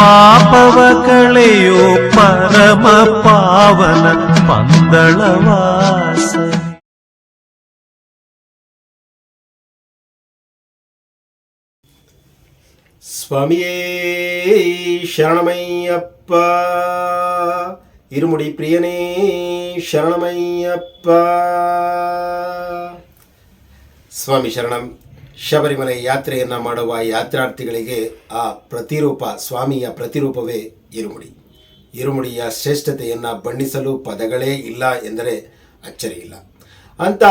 ಪಾಪವ ಕಳೆಯೋ ಪರಮ ಪಾವನ ಪಂದಳವಾಸ. ಸ್ವಾಮಿಯೇ ಶರಣಮಯ್ಯಪ್ಪ, ಇರುಮುಡಿ ಪ್ರಿಯನೇ ಶರಣಮಯ್ಯಪ್ಪ. ಸ್ವಾಮಿ ಶರಣಂ. ಶಬರಿಮಲೆ ಯಾತ್ರೆಯನ್ನು ಮಾಡುವ ಯಾತ್ರಾರ್ಥಿಗಳಿಗೆ ಆ ಪ್ರತಿರೂಪ, ಸ್ವಾಮಿಯ ಪ್ರತಿರೂಪವೇ ಇರುಮುಡಿ. ಇರುಮುಡಿಯ ಶ್ರೇಷ್ಠತೆಯನ್ನು ಬಣ್ಣಿಸಲು ಪದಗಳೇ ಇಲ್ಲ ಎಂದರೆ ಅಚ್ಚರಿಯಿಲ್ಲ. ಅಂಥ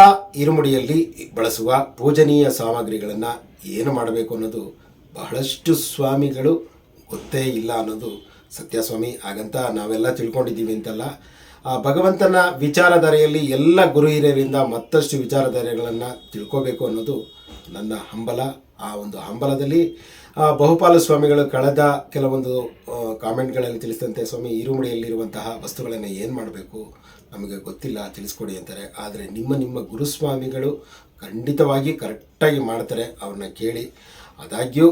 ಇರುಮುಡಿಯಲ್ಲಿ ಬಳಸುವ ಪೂಜನೀಯ ಸಾಮಗ್ರಿಗಳನ್ನು ಏನು ಮಾಡಬೇಕು ಅನ್ನೋದು ಬಹಳಷ್ಟು ಸ್ವಾಮಿಗಳು ಗೊತ್ತೇ ಇಲ್ಲ ಅನ್ನೋದು ಸತ್ಯ ಸ್ವಾಮಿ. ಹಾಗಂತ ನಾವೆಲ್ಲ ತಿಳ್ಕೊಂಡಿದ್ದೀವಿ ಅಂತಲ್ಲ. ಆ ಭಗವಂತನ ವಿಚಾರಧಾರೆಯಲ್ಲಿ ಎಲ್ಲ ಗುರು ಹಿರಿಯರಿಂದ ಮತ್ತಷ್ಟು ವಿಚಾರಧಾರೆಗಳನ್ನು ತಿಳ್ಕೋಬೇಕು ಅನ್ನೋದು ನನ್ನ ಹಂಬಲ. ಆ ಒಂದು ಹಂಬಲದಲ್ಲಿ ಬಹುಪಾಲು ಸ್ವಾಮಿಗಳು ಕಳೆದ ಕೆಲವೊಂದು ಕಾಮೆಂಟ್ಗಳಲ್ಲಿ ತಿಳಿಸಿದಂತೆ, ಸ್ವಾಮಿ ಇರುಮುಡಿಯಲ್ಲಿರುವಂತಹ ವಸ್ತುಗಳನ್ನು ಏನು ಮಾಡಬೇಕು ನಮಗೆ ಗೊತ್ತಿಲ್ಲ, ತಿಳಿಸ್ಕೊಡಿ ಅಂತಾರೆ. ಆದರೆ ನಿಮ್ಮ ಗುರುಸ್ವಾಮಿಗಳು ಖಂಡಿತವಾಗಿ ಕರೆಕ್ಟಾಗಿ ಮಾಡ್ತಾರೆ, ಅವ್ರನ್ನ ಕೇಳಿ. ಆದಾಗ್ಯೂ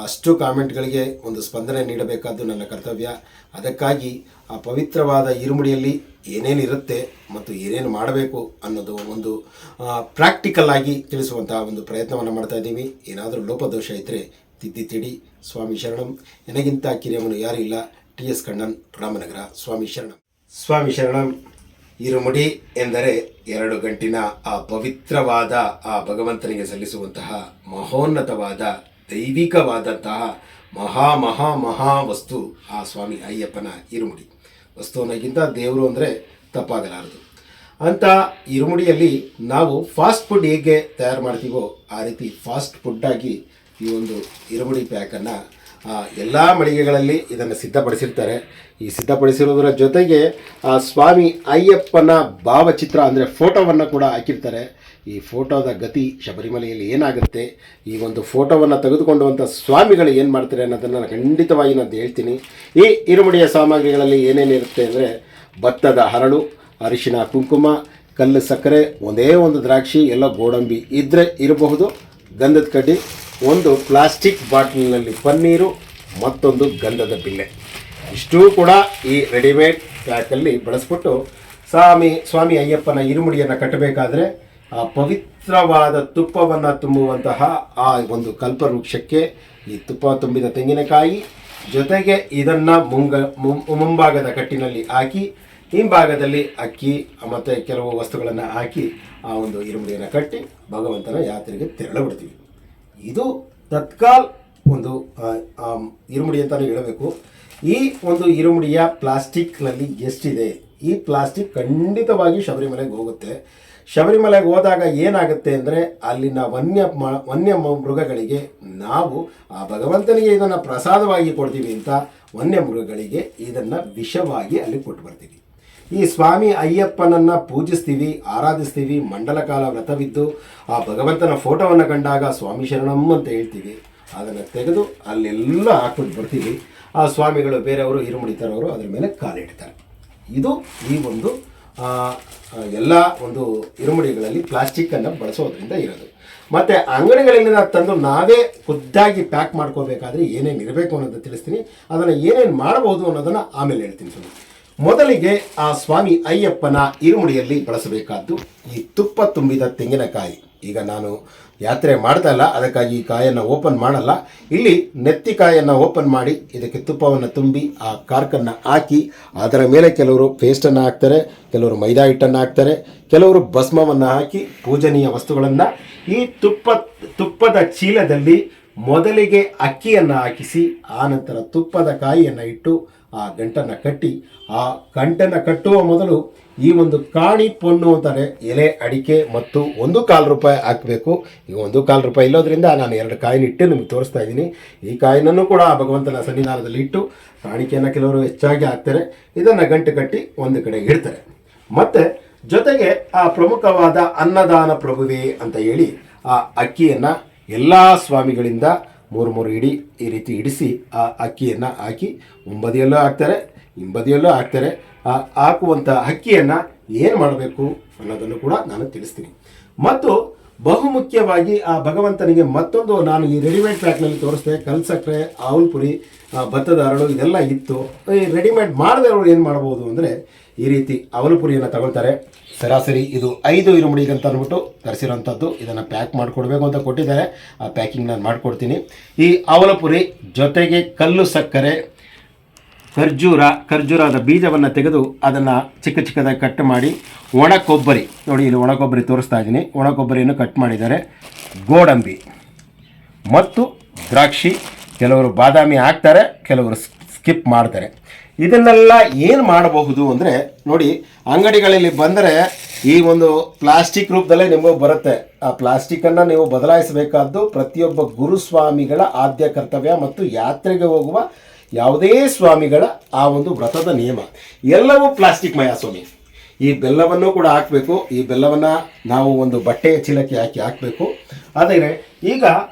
ಅಷ್ಟು ಕಾಮೆಂಟ್ಗಳಿಗೆ ಒಂದು ಸ್ಪಂದನೆ ನೀಡಬೇಕಾದ್ದು ನನ್ನ ಕರ್ತವ್ಯ. ಅದಕ್ಕಾಗಿ ಆ ಪವಿತ್ರವಾದ ಇರುಮುಡಿಯಲ್ಲಿ ಏನೇನಿರುತ್ತೆ ಮತ್ತು ಏನೇನು ಮಾಡಬೇಕು ಅನ್ನೋದು ಒಂದು ಪ್ರಾಕ್ಟಿಕಲ್ ಆಗಿ ತಿಳಿಸುವಂತಹ ಒಂದು ಪ್ರಯತ್ನವನ್ನು ಮಾಡ್ತಾ ಇದ್ದೀವಿ. ಏನಾದರೂ ಲೋಪದೋಷ ಇದ್ದರೆ ತಿದ್ದಿ ತಿಡಿ. ಸ್ವಾಮಿ ಶರಣಂ. ನನಗಿಂತ ಕಿರಿಯಮನು ಯಾರೂ ಇಲ್ಲ. TS ಕಣ್ಣನ್, ರಾಮನಗರ. ಸ್ವಾಮಿ ಶರಣಂ. ಸ್ವಾಮಿ ಶರಣಂ. ಇರುಮುಡಿ ಎಂದರೆ 2 ಗಂಟಿನ ಆ ಪವಿತ್ರವಾದ ಆ ಭಗವಂತನಿಗೆ ಸಲ್ಲಿಸುವಂತಹ ಮಹೋನ್ನತವಾದ ದೈವಿಕವಾದಂತಹ ಮಹಾ ವಸ್ತು ಆ ಸ್ವಾಮಿ ಅಯ್ಯಪ್ಪನ ಇರುಮುಡಿ. ವಸ್ತು ಅನ್ನೋಕ್ಕಿಂತ ದೇವರು ಅಂದರೆ ತಪ್ಪಾಗಲಾರದು. ಅಂಥ ಇರುಮುಡಿಯಲ್ಲಿ ನಾವು ಫಾಸ್ಟ್ ಫುಡ್ ಹೇಗೆ ತಯಾರು ಮಾಡ್ತೀವೋ ಆ ರೀತಿ ಫಾಸ್ಟ್ ಫುಡ್ಡಾಗಿ ಈ ಒಂದು ಇರುಮುಡಿ ಪ್ಯಾಕನ್ನು ಎಲ್ಲ ಮಳಿಗೆಗಳಲ್ಲಿ ಇದನ್ನು ಸಿದ್ಧಪಡಿಸಿರ್ತಾರೆ. ಈ ಸಿದ್ಧಪಡಿಸಿರೋದರ ಜೊತೆಗೆ ಆ ಸ್ವಾಮಿ ಅಯ್ಯಪ್ಪನ ಭಾವಚಿತ್ರ ಅಂದರೆ ಫೋಟೋವನ್ನು ಕೂಡ ಹಾಕಿರ್ತಾರೆ. ಈ ಫೋಟೋದ ಗತಿ ಶಬರಿಮಲೆಯಲ್ಲಿ ಏನಾಗುತ್ತೆ, ಈ ಒಂದು ಫೋಟೋವನ್ನು ತೆಗೆದುಕೊಂಡುವಂಥ ಸ್ವಾಮಿಗಳು ಏನು ಮಾಡ್ತಾರೆ ಅನ್ನೋದನ್ನು ಖಂಡಿತವಾಗಿ ನಾನು ಹೇಳ್ತೀನಿ. ಈ ಇರುಮುಡಿಯ ಸಾಮಗ್ರಿಗಳಲ್ಲಿ ಏನೇನಿರುತ್ತೆ ಅಂದರೆ ಭತ್ತದ ಹರಳು, ಅರಿಶಿಣ ಕುಂಕುಮ, ಕಲ್ಲು ಸಕ್ಕರೆ, ಒಂದೇ ಒಂದು ದ್ರಾಕ್ಷಿ, ಎಲ್ಲ ಗೋಡಂಬಿ ಇದ್ದರೆ ಇರಬಹುದು, ಗಂಧದ ಕಡ್ಡಿ, ಒಂದು ಪ್ಲಾಸ್ಟಿಕ್ ಬಾಟ್ಲಿನಲ್ಲಿ ಪನ್ನೀರು, ಮತ್ತೊಂದು ಗಂಧದ ಬಿಲ್ಲೆ. ಇಷ್ಟೂ ಕೂಡ ಈ ರೆಡಿಮೇಡ್ ಪ್ಯಾಕಲ್ಲಿ ಬಳಸ್ಬಿಟ್ಟು ಸ್ವಾಮಿ ಅಯ್ಯಪ್ಪನ ಇರುಮುಡಿಯನ್ನು ಕಟ್ಟಬೇಕಾದ್ರೆ ಆ ಪವಿತ್ರವಾದ ತುಪ್ಪವನ್ನು ತುಂಬುವಂತಹ ಆ ಒಂದು ಕಲ್ಪವೃಕ್ಷಕ್ಕೆ ಈ ತುಪ್ಪ ತುಂಬಿದ ತೆಂಗಿನಕಾಯಿ ಜೊತೆಗೆ ಇದನ್ನು ಮುಂಭಾಗದ ಕಟ್ಟಿನಲ್ಲಿ ಹಾಕಿ ಹಿಂಭಾಗದಲ್ಲಿ ಅಕ್ಕಿ ಮತ್ತು ಕೆಲವು ವಸ್ತುಗಳನ್ನು ಹಾಕಿ ಆ ಒಂದು ಇರುಮುಡಿಯನ್ನು ಕಟ್ಟಿ ಭಗವಂತನ ಯಾತ್ರೆಗೆ ತೆರಳಬಿಡ್ತೀವಿ. ಇದು ತತ್ಕಾಲ್ ಒಂದು ಇರುಮುಡಿ ಅಂತಲೇ ಹೇಳಬೇಕು. ಈ ಒಂದು ಇರುಮುಡಿಯ ಪ್ಲಾಸ್ಟಿಕ್ನಲ್ಲಿ ಎಷ್ಟಿದೆ, ಈ ಪ್ಲಾಸ್ಟಿಕ್ ಖಂಡಿತವಾಗಿ ಶಬರಿಮಲೆಗೆ ಹೋಗುತ್ತೆ. ಶಬರಿಮಲೆಗೆ ಹೋದಾಗ ಏನಾಗುತ್ತೆ ಅಂದರೆ ಅಲ್ಲಿನ ವನ್ಯ ಮೃಗಗಳಿಗೆ ನಾವು ಆ ಭಗವಂತನಿಗೆ ಇದನ್ನು ಪ್ರಸಾದವಾಗಿ ಕೊಡ್ತೀವಿ ಅಂತ ವನ್ಯ ಮೃಗಗಳಿಗೆ ಇದನ್ನು ವಿಷವಾಗಿ ಅಲ್ಲಿ ಕೊಟ್ಟು ಬರ್ತೀವಿ. ಈ ಸ್ವಾಮಿ ಅಯ್ಯಪ್ಪನನ್ನು ಪೂಜಿಸ್ತೀವಿ, ಆರಾಧಿಸ್ತೀವಿ. ಮಂಡಲ ಕಾಲ ವ್ರತವಿದ್ದು ಆ ಭಗವಂತನ ಫೋಟೋವನ್ನು ಕಂಡಾಗ ಸ್ವಾಮಿ ಶರಣಂ ಅಂತ ಹೇಳ್ತೀವಿ. ಅದನ್ನು ತೆಗೆದು ಅಲ್ಲೆಲ್ಲ ಹಾಕ್ಬಿಟ್ಟು ಬರ್ತೀವಿ. ಆ ಸ್ವಾಮಿಗಳು ಬೇರೆಯವರು ಇರುಮುಡಿ ತರೋರು ಅದರ ಮೇಲೆ ಕಾಲಿಡ್ತಾರೆ. ಇದು ಈ ಒಂದು ಎಲ್ಲ ಒಂದು ಇರುಮುಡಿಗಳಲ್ಲಿ ಪ್ಲಾಸ್ಟಿಕ್ಕನ್ನು ಬಳಸೋದ್ರಿಂದ ಇರೋದು. ಮತ್ತು ಅಂಗಡಿಗಳಿಂದ ತಂದು ನಾವೇ ಖುದ್ದಾಗಿ ಪ್ಯಾಕ್ ಮಾಡ್ಕೋಬೇಕಾದ್ರೆ ಏನೇನು ಇರಬೇಕು ಅನ್ನೋದು ತಿಳಿಸ್ತೀನಿ. ಅದನ್ನು ಏನೇನು ಮಾಡಬಹುದು ಅನ್ನೋದನ್ನು ಆಮೇಲೆ ಹೇಳ್ತೀನಿ. ಮೊದಲಿಗೆ ಆ ಸ್ವಾಮಿ ಅಯ್ಯಪ್ಪನ ಇರುಮುಡಿಯಲ್ಲಿ ಬಳಸಬೇಕಾದ್ದು ಈ ತುಪ್ಪ ತುಂಬಿದ ತೆಂಗಿನಕಾಯಿ. ಈಗ ನಾನು ಯಾತ್ರೆ ಮಾಡ್ತಾ ಇಲ್ಲ, ಅದಕ್ಕಾಗಿ ಈ ಕಾಯನ್ನು ಓಪನ್ ಮಾಡಲ್ಲ. ಇಲ್ಲಿ ನೆತ್ತಿಕಾಯನ್ನು ಓಪನ್ ಮಾಡಿ ಇದಕ್ಕೆ ತುಪ್ಪವನ್ನು ತುಂಬಿ ಆ ಕಾರ್ಕನ್ನು ಹಾಕಿ ಅದರ ಮೇಲೆ ಕೆಲವರು ಪೇಸ್ಟನ್ನು ಹಾಕ್ತಾರೆ, ಕೆಲವರು ಮೈದಾ ಹಿಟ್ಟನ್ನು ಹಾಕ್ತಾರೆ, ಕೆಲವರು ಭಸ್ಮವನ್ನು ಹಾಕಿ ಪೂಜನೀಯ ವಸ್ತುಗಳನ್ನು ಈ ತುಪ್ಪದ ಚೀಲದಲ್ಲಿ ಮೊದಲಿಗೆ ಅಕ್ಕಿಯನ್ನು ಹಾಕಿಸಿ ಆನಂತರ ತುಪ್ಪದ ಕಾಯಿಯನ್ನು ಇಟ್ಟು ಆ ಗಂಟನ್ನು ಕಟ್ಟಿ, ಆ ಗಂಟನ್ನು ಕಟ್ಟುವ ಮೊದಲು ಈ ಒಂದು ಕಾಣಿ ಪೊಣ್ಣು ಅಂತಾರೆ ಎಲೆ ಅಡಿಕೆ ಮತ್ತು ₹1.25 ಹಾಕಬೇಕು. ಈಗ ₹1.25 ಇಲ್ಲೋದ್ರಿಂದ ನಾನು 2 ಕಾಯಿನ ಇಟ್ಟು ನಿಮಗೆ ತೋರಿಸ್ತಾ ಇದ್ದೀನಿ. ಈ ಕಾಯಿನನ್ನು ಕೂಡ ಭಗವಂತನ ಸನ್ನಿಧಾನದಲ್ಲಿ ಇಟ್ಟು ಕಾಣಿಕೆಯನ್ನು ಕೆಲವರು ಹೆಚ್ಚಾಗಿ ಹಾಕ್ತಾರೆ. ಇದನ್ನು ಗಂಟು ಕಟ್ಟಿ ಒಂದು ಕಡೆ ಇಡ್ತಾರೆ. ಮತ್ತು ಜೊತೆಗೆ ಆ ಪ್ರಮುಖವಾದ ಅನ್ನದಾನ ಪ್ರಭುವೇ ಅಂತ ಹೇಳಿ ಆ ಅಕ್ಕಿಯನ್ನು ಎಲ್ಲ ಸ್ವಾಮಿಗಳಿಂದ 3 ಇಡಿ ಈ ರೀತಿ ಇಡಿಸಿ ಆ ಅಕ್ಕಿಯನ್ನು ಹಾಕಿ ಮುಂಬದಿಯಲ್ಲೂ ಹಾಕ್ತಾರೆ, ಹಿಂಬದಿಯಲ್ಲೂ ಹಾಕ್ತಾರೆ. ಆ ಹಾಕುವಂಥ ಅಕ್ಕಿಯನ್ನು ಏನು ಮಾಡಬೇಕು ಅನ್ನೋದನ್ನು ಕೂಡ ನಾನು ತಿಳಿಸ್ತೀನಿ. ಮತ್ತು ಬಹುಮುಖ್ಯವಾಗಿ ಆ ಭಗವಂತನಿಗೆ ಮತ್ತೊಂದು ನಾನು ಈ ರೆಡಿಮೇಡ್ ಪ್ಯಾಕ್ನಲ್ಲಿ ತೋರಿಸ್ದೆ, ಕಲ್ಸಕ್ರೆ, ಆವಲ್ ಪುರಿ, ಭತ್ತದ ಹರಳು ಇದೆಲ್ಲ ಇತ್ತು. ಈ ರೆಡಿಮೇಡ್ ಮಾಡದವರು ಏನು ಮಾಡ್ಬೋದು ಅಂದರೆ ಈ ರೀತಿ ಅವಲು ಪುರಿಯನ್ನು ತಗೊಳ್ತಾರೆ. ಸರಾಸರಿ ಇದು 5 ಇರುಮುಡಿಗಂತ ಅಂದ್ಬಿಟ್ಟು ತರಿಸಿರೋಂಥದ್ದು. ಇದನ್ನು ಪ್ಯಾಕ್ ಮಾಡಿಕೊಡ್ಬೇಕು ಅಂತ ಕೊಟ್ಟಿದ್ದಾರೆ. ಆ ಪ್ಯಾಕಿಂಗ್ ನಾನು ಮಾಡಿಕೊಡ್ತೀನಿ. ಈ ಅವಲು ಪುರಿ ಜೊತೆಗೆ ಕಲ್ಲು ಸಕ್ಕರೆ, ಖರ್ಜೂರದ ಬೀಜವನ್ನು ತೆಗೆದು ಅದನ್ನು ಚಿಕ್ಕ ಚಿಕ್ಕದಾಗಿ ಕಟ್ ಮಾಡಿ, ಒಣ ಕೊಬ್ಬರಿ ನೋಡಿ, ಇಲ್ಲಿ ಒಣ ಕೊಬ್ಬರಿ ತೋರಿಸ್ತಾ ಇದ್ದೀನಿ, ಒಣ ಕೊಬ್ಬರಿಯನ್ನು ಕಟ್ ಮಾಡಿದ್ದಾರೆ, ಗೋಡಂಬಿ ಮತ್ತು ದ್ರಾಕ್ಷಿ. ಕೆಲವರು ಬಾದಾಮಿ ಹಾಕ್ತಾರೆ, ಕೆಲವರು ಸ್ಕಿಪ್ ಮಾಡ್ತಾರೆ. ಇದನ್ನೆಲ್ಲ ಏನು ಮಾಡಬಹುದು ಅಂದರೆ ನೋಡಿ, ಅಂಗಡಿಗಳಲ್ಲಿ ಬಂದರೆ ಈ ಒಂದು ಪ್ಲಾಸ್ಟಿಕ್ ರೂಪದಲ್ಲೇ ನಿಮಗೂ ಬರುತ್ತೆ. ಆ ಪ್ಲಾಸ್ಟಿಕ್ಕನ್ನು ನೀವು ಬದಲಾಯಿಸಬೇಕಾದ್ದು ಪ್ರತಿಯೊಬ್ಬ ಗುರುಸ್ವಾಮಿಗಳ ಆದ್ಯ ಕರ್ತವ್ಯ ಮತ್ತು ಯಾತ್ರೆಗೆ ಹೋಗುವ ಯಾವುದೇ ಸ್ವಾಮಿಗಳ ಆ ಒಂದು ವ್ರತದ ನಿಯಮ. ಎಲ್ಲವೂ ಪ್ಲಾಸ್ಟಿಕ್ ಮಯ ಸ್ವಾಮಿ. ಈ ಬೆಲ್ಲವನ್ನು ಕೂಡ ಹಾಕಬೇಕು. ಈ ಬೆಲ್ಲವನ್ನು ನಾವು ಒಂದು ಬಟ್ಟೆಯ ಚೀಲಕ್ಕೆ ಹಾಕಬೇಕು. ಆದರೆ ಈಗ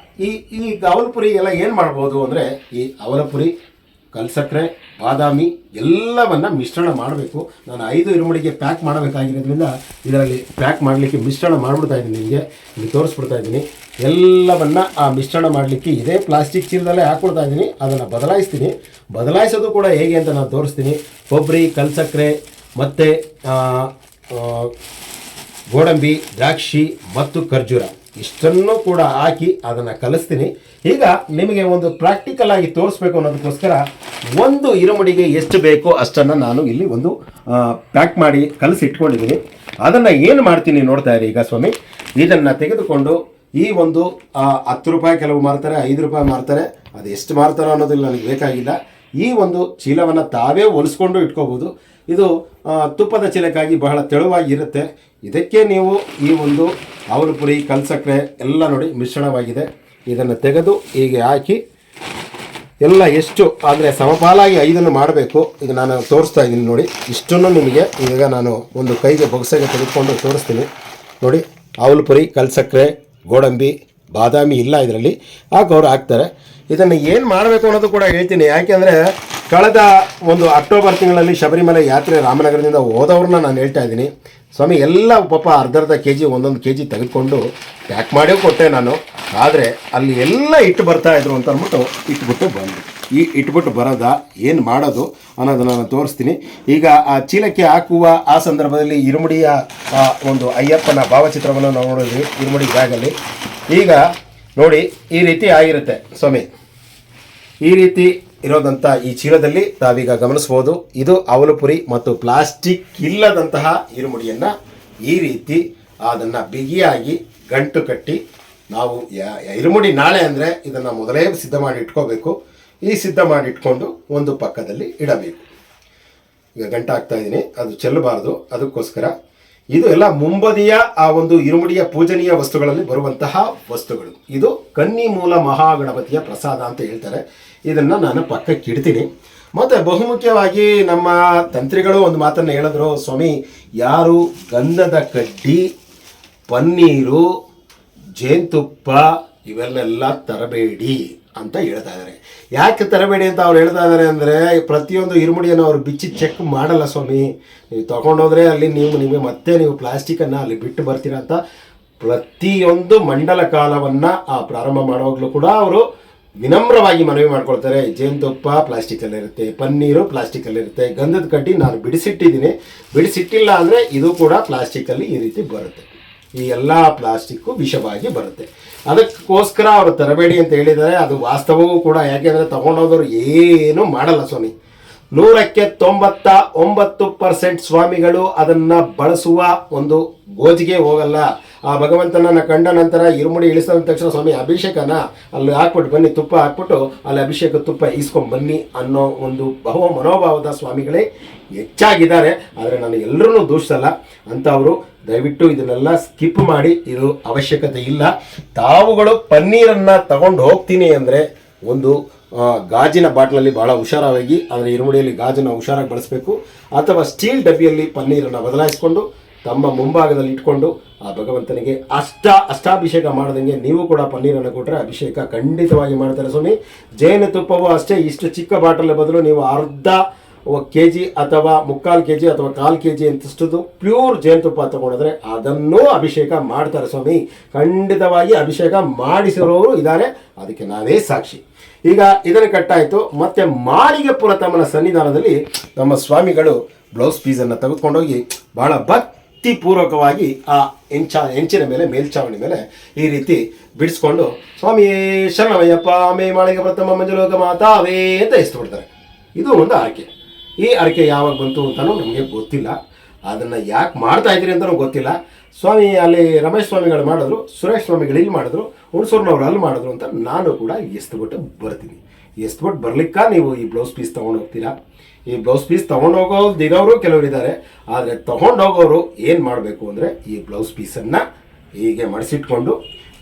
ಈ ಅವಲಪುರಿ ಎಲ್ಲ ಏನು ಮಾಡ್ಬೋದು ಅಂದರೆ, ಈ ಅವಲಪುರಿ, ಕಲ್ಸಕ್ಕರೆ, ಬಾದಾಮಿ ಎಲ್ಲವನ್ನು ಮಿಶ್ರಣ ಮಾಡಬೇಕು. ನಾನು 5 ಇರುಮುಡಿಗೆ ಪ್ಯಾಕ್ ಮಾಡಬೇಕಾಗಿರೋದ್ರಿಂದ ಇದರಲ್ಲಿ ಪ್ಯಾಕ್ ಮಾಡಲಿಕ್ಕೆ ಮಿಶ್ರಣ ಮಾಡಿಬಿಡ್ತಾ ಇದ್ದೀನಿ. ನಿಮಗೆ ಇಲ್ಲಿ ತೋರಿಸ್ಬಿಡ್ತಾ ಇದ್ದೀನಿ. ಎಲ್ಲವನ್ನು ಆ ಮಿಶ್ರಣ ಮಾಡಲಿಕ್ಕೆ ಇದೇ ಪ್ಲಾಸ್ಟಿಕ್ ಚೀಲದಲ್ಲೇ ಹಾಕ್ಕೊಳ್ತಾ ಇದ್ದೀನಿ. ಅದನ್ನು ಬದಲಾಯಿಸ್ತೀನಿ. ಬದಲಾಯಿಸೋದು ಕೂಡ ಹೇಗೆ ಅಂತ ನಾನು ತೋರಿಸ್ತೀನಿ. ಕೊಬ್ಬರಿ, ಕಲ್ಸಕ್ಕರೆ ಮತ್ತು ಗೋಡಂಬಿ, ದ್ರಾಕ್ಷಿ ಮತ್ತು ಖರ್ಜೂರ ಇಷ್ಟನ್ನು ಕೂಡ ಹಾಕಿ ಅದನ್ನು ಕಲಿಸ್ತೀನಿ. ಈಗ ನಿಮಗೆ ಒಂದು ಪ್ರಾಕ್ಟಿಕಲ್ ಆಗಿ ತೋರಿಸ್ಬೇಕು ಅನ್ನೋದಕ್ಕೋಸ್ಕರ ಒಂದು ಇರುಮುಡಿಗೆ ಎಷ್ಟು ಬೇಕೋ ಅಷ್ಟನ್ನು ನಾನು ಇಲ್ಲಿ ಒಂದು ಪ್ಯಾಕ್ ಮಾಡಿ ಕಲಸಿ ಇಟ್ಕೊಂಡಿದ್ದೀನಿ. ಅದನ್ನು ಏನು ಮಾಡ್ತೀನಿ ನೋಡ್ತಾ ಇರಿ. ಈಗ ಸ್ವಾಮಿ, ಇದನ್ನು ತೆಗೆದುಕೊಂಡು ಈ ಒಂದು 10 ರೂಪಾಯಿ ಕೆಲವು ಮಾರ್ತಾರೆ, 5 ರೂಪಾಯಿ ಮಾರ್ತಾರೆ. ಅದು ಎಷ್ಟು ಮಾರ್ತಾರೋ ಅನ್ನೋದಿಲ್ಲ, ನನಗೆ ಬೇಕಾಗಿಲ್ಲ. ಈ ಒಂದು ಚೀಲವನ್ನು ತಾವೇ ಹೊಲಿಸ್ಕೊಂಡು ಇಟ್ಕೋಬೋದು. ಇದು ತುಪ್ಪದ ಚೀಲಕ್ಕಾಗಿ ಬಹಳ ತೆಳುವಾಗಿ ಇರುತ್ತೆ. ಇದಕ್ಕೆ ನೀವು ಈ ಒಂದು ಅವಲು ಪುರಿ, ಕಲ್ಸಕ್ಕರೆ ಎಲ್ಲ ನೋಡಿ ಮಿಶ್ರಣವಾಗಿದೆ. ಇದನ್ನು ತೆಗೆದು ಹೀಗೆ ಹಾಕಿ ಎಲ್ಲ ಎಷ್ಟು ಅಂದರೆ ಸಮಪಾಲಾಗಿ 5 ಮಾಡಬೇಕು. ಈಗ ನಾನು ತೋರಿಸ್ತಾ ಇದ್ದೀನಿ ನೋಡಿ. ಇಷ್ಟನ್ನು ನಿಮಗೆ ಈಗ ನಾನು ಒಂದು ಕೈಗೆ ಬೊಗಸೆಗೆ ತೆಗೆದುಕೊಂಡು ತೋರಿಸ್ತೀನಿ ನೋಡಿ. ಅವಲು ಪುರಿ, ಕಲ್ಸಕ್ಕರೆ, ಗೋಡಂಬಿ, ಬಾದಾಮಿ ಇಲ್ಲ ಇದರಲ್ಲಿ, ಹಾಕೋರು ಹಾಕ್ತಾರೆ. ಇದನ್ನು ಏನು ಮಾಡಬೇಕು ಅನ್ನೋದು ಕೂಡ ಹೇಳ್ತೀನಿ. ಯಾಕೆಂದರೆ ಕಳೆದ ಒಂದು ಅಕ್ಟೋಬರ್ ತಿಂಗಳಲ್ಲಿ ಶಬರಿಮಲೆ ಯಾತ್ರೆ ರಾಮನಗರದಿಂದ ಹೋದವ್ರನ್ನ ನಾನು ಹೇಳ್ತಾ ಇದ್ದೀನಿ. ಸ್ವಾಮಿ ಎಲ್ಲ ಪಾಪ ಅರ್ಧ ಕೆಜಿ ಒಂದೊಂದು ಕೆಜಿ ತೆಗೆದುಕೊಂಡು ಪ್ಯಾಕ್ ಮಾಡಿ ಕೊಟ್ಟೆ ನಾನು. ಆದರೆ ಅಲ್ಲಿ ಎಲ್ಲ ಇಟ್ಟು ಬರ್ತಾಯಿದ್ರು ಅಂತ ಅಂದ್ಬಿಟ್ಟು ಇಟ್ಬಿಟ್ಟು ಬಂದು ಇಟ್ಬಿಟ್ಟು ಬರೋದ ಏನು ಮಾಡೋದು ಅನ್ನೋದನ್ನು ನಾನು ತೋರಿಸ್ತೀನಿ. ಈಗ ಆ ಚೀಲಕ್ಕೆ ಹಾಕುವ ಆ ಸಂದರ್ಭದಲ್ಲಿ ಇರುಮುಡಿಯ ಒಂದು ಅಯ್ಯಪ್ಪನ ಭಾವಚಿತ್ರವನ್ನು ನಾವು ನೋಡಿದ್ವಿ ಇರುಮುಡಿ ಬ್ಯಾಗಲ್ಲಿ. ಈಗ ನೋಡಿ ಈ ರೀತಿ ಆಗಿರುತ್ತೆ ಸ್ವಾಮಿ. ಈ ರೀತಿ ಇರೋದಂಥ ಈ ಚೀಲದಲ್ಲಿ ತಾವೀಗ ಗಮನಿಸ್ಬೋದು. ಇದು ಅವಲು ಪುರಿ ಮತ್ತು ಪ್ಲಾಸ್ಟಿಕ್ ಇಲ್ಲದಂತಹ ಇರುಮುಡಿಯನ್ನು ಈ ರೀತಿ ಅದನ್ನು ಬಿಗಿಯಾಗಿ ಗಂಟು ಕಟ್ಟಿ ನಾವು ಇರುಮುಡಿ ನಾಳೆ ಅಂದರೆ ಇದನ್ನು ಮೊದಲೇ ಸಿದ್ಧ ಮಾಡಿ ಇಟ್ಕೋಬೇಕು. ಈ ಸಿದ್ಧ ಮಾಡಿ ಇಟ್ಕೊಂಡು ಒಂದು ಪಕ್ಕದಲ್ಲಿ ಇಡಬೇಕು. ಈಗ ಗಂಟು ಹಾಕ್ತಾ ಇದ್ದೀನಿ, ಅದು ಚೆಲ್ಲಬಾರ್ದು. ಅದಕ್ಕೋಸ್ಕರ ಇದು ಎಲ್ಲ ಮುಂಬದಿಯ ಆ ಒಂದು ಇರುಮುಡಿಯ ಪೂಜನೀಯ ವಸ್ತುಗಳಲ್ಲಿ ಬರುವಂತಹ ವಸ್ತುಗಳು. ಇದು ಕನ್ನಿ ಮೂಲ ಮಹಾಗಣಪತಿಯ ಪ್ರಸಾದ ಅಂತ ಹೇಳ್ತಾರೆ. ಇದನ್ನು ನಾನು ಪಕ್ಕಕ್ಕೆ ಇಡ್ತೀನಿ. ಮತ್ತು ಬಹುಮುಖ್ಯವಾಗಿ ನಮ್ಮ ತಂತ್ರಿಗಳು ಒಂದು ಮಾತನ್ನು ಹೇಳಿದ್ರು, ಸ್ವಾಮಿ ಯಾರು ಗಂಧದ ಕಡ್ಡಿ, ಪನ್ನೀರು, ಜೇನುತುಪ್ಪ ಇವೆಲ್ಲ ತರಬೇಡಿ ಅಂತ ಹೇಳ್ತಾ ಇದ್ದಾರೆ. ಯಾಕೆ ತರಬೇಡಿ ಅಂತ ಅವ್ರು ಹೇಳ್ತಾ ಇದ್ದಾರೆ ಅಂದರೆ, ಪ್ರತಿಯೊಂದು ಇರುಮುಡಿಯನ್ನು ಅವರು ಬಿಚ್ಚಿ ಚೆಕ್ ಮಾಡಲ್ಲ ಸ್ವಾಮಿ. ನೀವು ತೊಗೊಂಡೋದ್ರೆ ಅಲ್ಲಿ ನಿಮಗೆ ಮತ್ತೆ ನೀವು ಪ್ಲಾಸ್ಟಿಕ್ಕನ್ನು ಅಲ್ಲಿ ಬಿಟ್ಟು ಬರ್ತೀರ ಅಂತ ಪ್ರತಿಯೊಂದು ಮಂಡಲ ಕಾಲವನ್ನು ಪ್ರಾರಂಭ ಮಾಡುವಾಗಲೂ ಕೂಡ ಅವರು ವಿನಮ್ರವಾಗಿ ಮನವಿ ಮಾಡ್ಕೊಳ್ತಾರೆ. ಜೇನುತುಪ್ಪ ಪ್ಲಾಸ್ಟಿಕಲ್ಲಿರುತ್ತೆ, ಪನ್ನೀರು ಪ್ಲಾಸ್ಟಿಕಲ್ಲಿರುತ್ತೆ, ಗಂಧದ ಕಡ್ಡಿ ನಾನು ಬಿಡಿಸಿಟ್ಟಿದ್ದೀನಿ. ಬಿಡಿಸಿಟ್ಟಿಲ್ಲ ಅಂದರೆ ಇದು ಕೂಡ ಪ್ಲಾಸ್ಟಿಕ್ಕಲ್ಲಿ ಈ ರೀತಿ ಬರುತ್ತೆ. ಈ ಎಲ್ಲ ಪ್ಲಾಸ್ಟಿಕ್ಕು ವಿಷವಾಗಿ ಬರುತ್ತೆ. ಅದಕ್ಕೋಸ್ಕರ ಅವರು ತರಬೇಡಿ ಅಂತ ಹೇಳಿದ್ದಾರೆ. ಅದು ವಾಸ್ತವವೂ ಕೂಡ. ಯಾಕೆಂದರೆ ತಗೊಂಡೋದವರು ಏನೂ ಮಾಡಲ್ಲ ಸ್ವಾಮಿ. 100ಕ್ಕೆ 99% ಸ್ವಾಮಿಗಳು ಅದನ್ನು ಬಳಸುವ ಒಂದು ಗೋಜಿಗೆ ಹೋಗಲ್ಲ. ಆ ಭಗವಂತನನ್ನು ಕಂಡ ನಂತರ ಇರುಮುಡಿ ಇಳಿಸಿದ ತಕ್ಷಣ ಸ್ವಾಮಿ ಅಭಿಷೇಕನ ಅಲ್ಲಿ ಹಾಕ್ಬಿಟ್ಟು ಬನ್ನಿ, ತುಪ್ಪ ಹಾಕ್ಬಿಟ್ಟು ಅಲ್ಲಿ ಅಭಿಷೇಕ ತುಪ್ಪ ಈಸ್ಕೊಂಡು ಬನ್ನಿ ಅನ್ನೋ ಒಂದು ಮನೋಭಾವದ ಸ್ವಾಮಿಗಳೇ ಹೆಚ್ಚಾಗಿದ್ದಾರೆ. ಆದರೆ ನಾನು ಎಲ್ಲರೂ ದೂಷಿಸಲ್ಲ ಅಂಥವರು. ದಯವಿಟ್ಟು ಇದನ್ನೆಲ್ಲ ಸ್ಕಿಪ್ ಮಾಡಿ, ಇದು ಅವಶ್ಯಕತೆ ಇಲ್ಲ. ತಾವುಗಳು ಪನ್ನೀರನ್ನು ತಗೊಂಡು ಹೋಗ್ತೀನಿ ಅಂದರೆ ಒಂದು ಗಾಜಿನ ಬಾಟ್ಲಲ್ಲಿ ಭಾಳ ಹುಷಾರಾಗಿ, ಅಂದರೆ ಇರುಮುಡಿಯಲ್ಲಿ ಗಾಜನ್ನು ಹುಷಾರಾಗಿ ಬಳಸಬೇಕು. ಅಥವಾ ಸ್ಟೀಲ್ ಡಬ್ಬಿಯಲ್ಲಿ ಪನ್ನೀರನ್ನು ಬದಲಾಯಿಸಿಕೊಂಡು ತಮ್ಮ ಮುಂಭಾಗದಲ್ಲಿ ಇಟ್ಕೊಂಡು ಆ ಭಗವಂತನಿಗೆ ಅಷ್ಟಾಭಿಷೇಕ ಮಾಡ್ದಂಗೆ ನೀವು ಕೂಡ ಪನ್ನೀರನ್ನು ಕೊಟ್ಟರೆ ಅಭಿಷೇಕ ಖಂಡಿತವಾಗಿ ಮಾಡ್ತಾರೆ ಸ್ವಾಮಿ. ಜೇನುತುಪ್ಪವೂ ಅಷ್ಟೇ. ಇಷ್ಟು ಚಿಕ್ಕ ಬಾಟಲ್ ಬದಲು ನೀವು ಅರ್ಧ kg ಅಥವಾ 3/4 kg ಅಥವಾ 1/4 kg ಅಂತಷ್ಟು ಪ್ಯೂರ್ ಜೇನುತುಪ್ಪ ತಗೊಂಡ್ರೆ ಅದನ್ನೂ ಅಭಿಷೇಕ ಮಾಡ್ತಾರೆ ಸ್ವಾಮಿ. ಖಂಡಿತವಾಗಿ ಅಭಿಷೇಕ ಮಾಡಿಸಿರೋರು ಇದ್ದಾರೆ, ಅದಕ್ಕೆ ನಾವೇ ಸಾಕ್ಷಿ. ಈಗ ಇದನ್ನು ಕಟ್ಟಾಯಿತು. ಮತ್ತೆ ಮಾಳಿಗೆ ಪುರತಮ್ಮನ ಸನ್ನಿಧಾನದಲ್ಲಿ ನಮ್ಮ ಸ್ವಾಮಿಗಳು ಬ್ಲೌಸ್ ಪೀಸನ್ನು ತೆಗೆದುಕೊಂಡೋಗಿ ಬಹಳ ಭಕ್ತಿಪೂರ್ವಕವಾಗಿ ಆ ಹೆಂಚಿನ ಮೇಲೆ ಮೇಲ್ಚಾವಣಿ ಮೇಲೆ ಈ ರೀತಿ ಬಿಡಿಸ್ಕೊಂಡು ಸ್ವಾಮಿ ಶರಣಮಯ್ಯಪ್ಪ ಮೇ ಮಾಳಿಗೆ ಪುರತಮ್ಮ ಮಂಜುಲೋಕ ಮಾತಾವೇ ಅಂತ ಎಸ್ಬಿಡ್ತಾರೆ. ಇದು ಒಂದು ಆರಕೆ. ಈ ಅರಕೆ ಯಾವಾಗ ಬಂತು ಅಂತಲೂ ನಮಗೆ ಗೊತ್ತಿಲ್ಲ. ಅದನ್ನು ಯಾಕೆ ಮಾಡ್ತಾ ಇದ್ದೀರಿ ಅಂತಲೂ ಗೊತ್ತಿಲ್ಲ. ಸ್ವಾಮಿ ಅಲ್ಲಿ ರಮೇಶ್ ಸ್ವಾಮಿಗಳು ಮಾಡಿದ್ರು, ಸುರೇಶ್ ಸ್ವಾಮಿಗಳು ಇಲ್ಲಿ ಮಾಡಿದ್ರು, ಹುಣಸೂರಿನವ್ರು ಅಲ್ಲಿ ಮಾಡಿದ್ರು ಅಂತ ನಾನು ಕೂಡ ಎಸ್ದುಬಿಟ್ಟು ಬರ್ತೀನಿ. ಎಸ್ದುಬಿಟ್ಟು ಬರ್ಲಿಕ್ಕೆ ನೀವು ಈ ಬ್ಲೌಸ್ ಪೀಸ್ ತೊಗೊಂಡು ಹೋಗ್ತೀರಾ. ಈ ಬ್ಲೌಸ್ ಪೀಸ್ ತೊಗೊಂಡೋಗೋದಿರೋರು ಕೆಲವರು ಇದ್ದಾರೆ. ಆದರೆ ತೊಗೊಂಡೋಗೋರು ಏನು ಮಾಡಬೇಕು ಅಂದರೆ ಈ ಬ್ಲೌಸ್ ಪೀಸನ್ನು ಹೀಗೆ ಮಡಿಸಿಟ್ಕೊಂಡು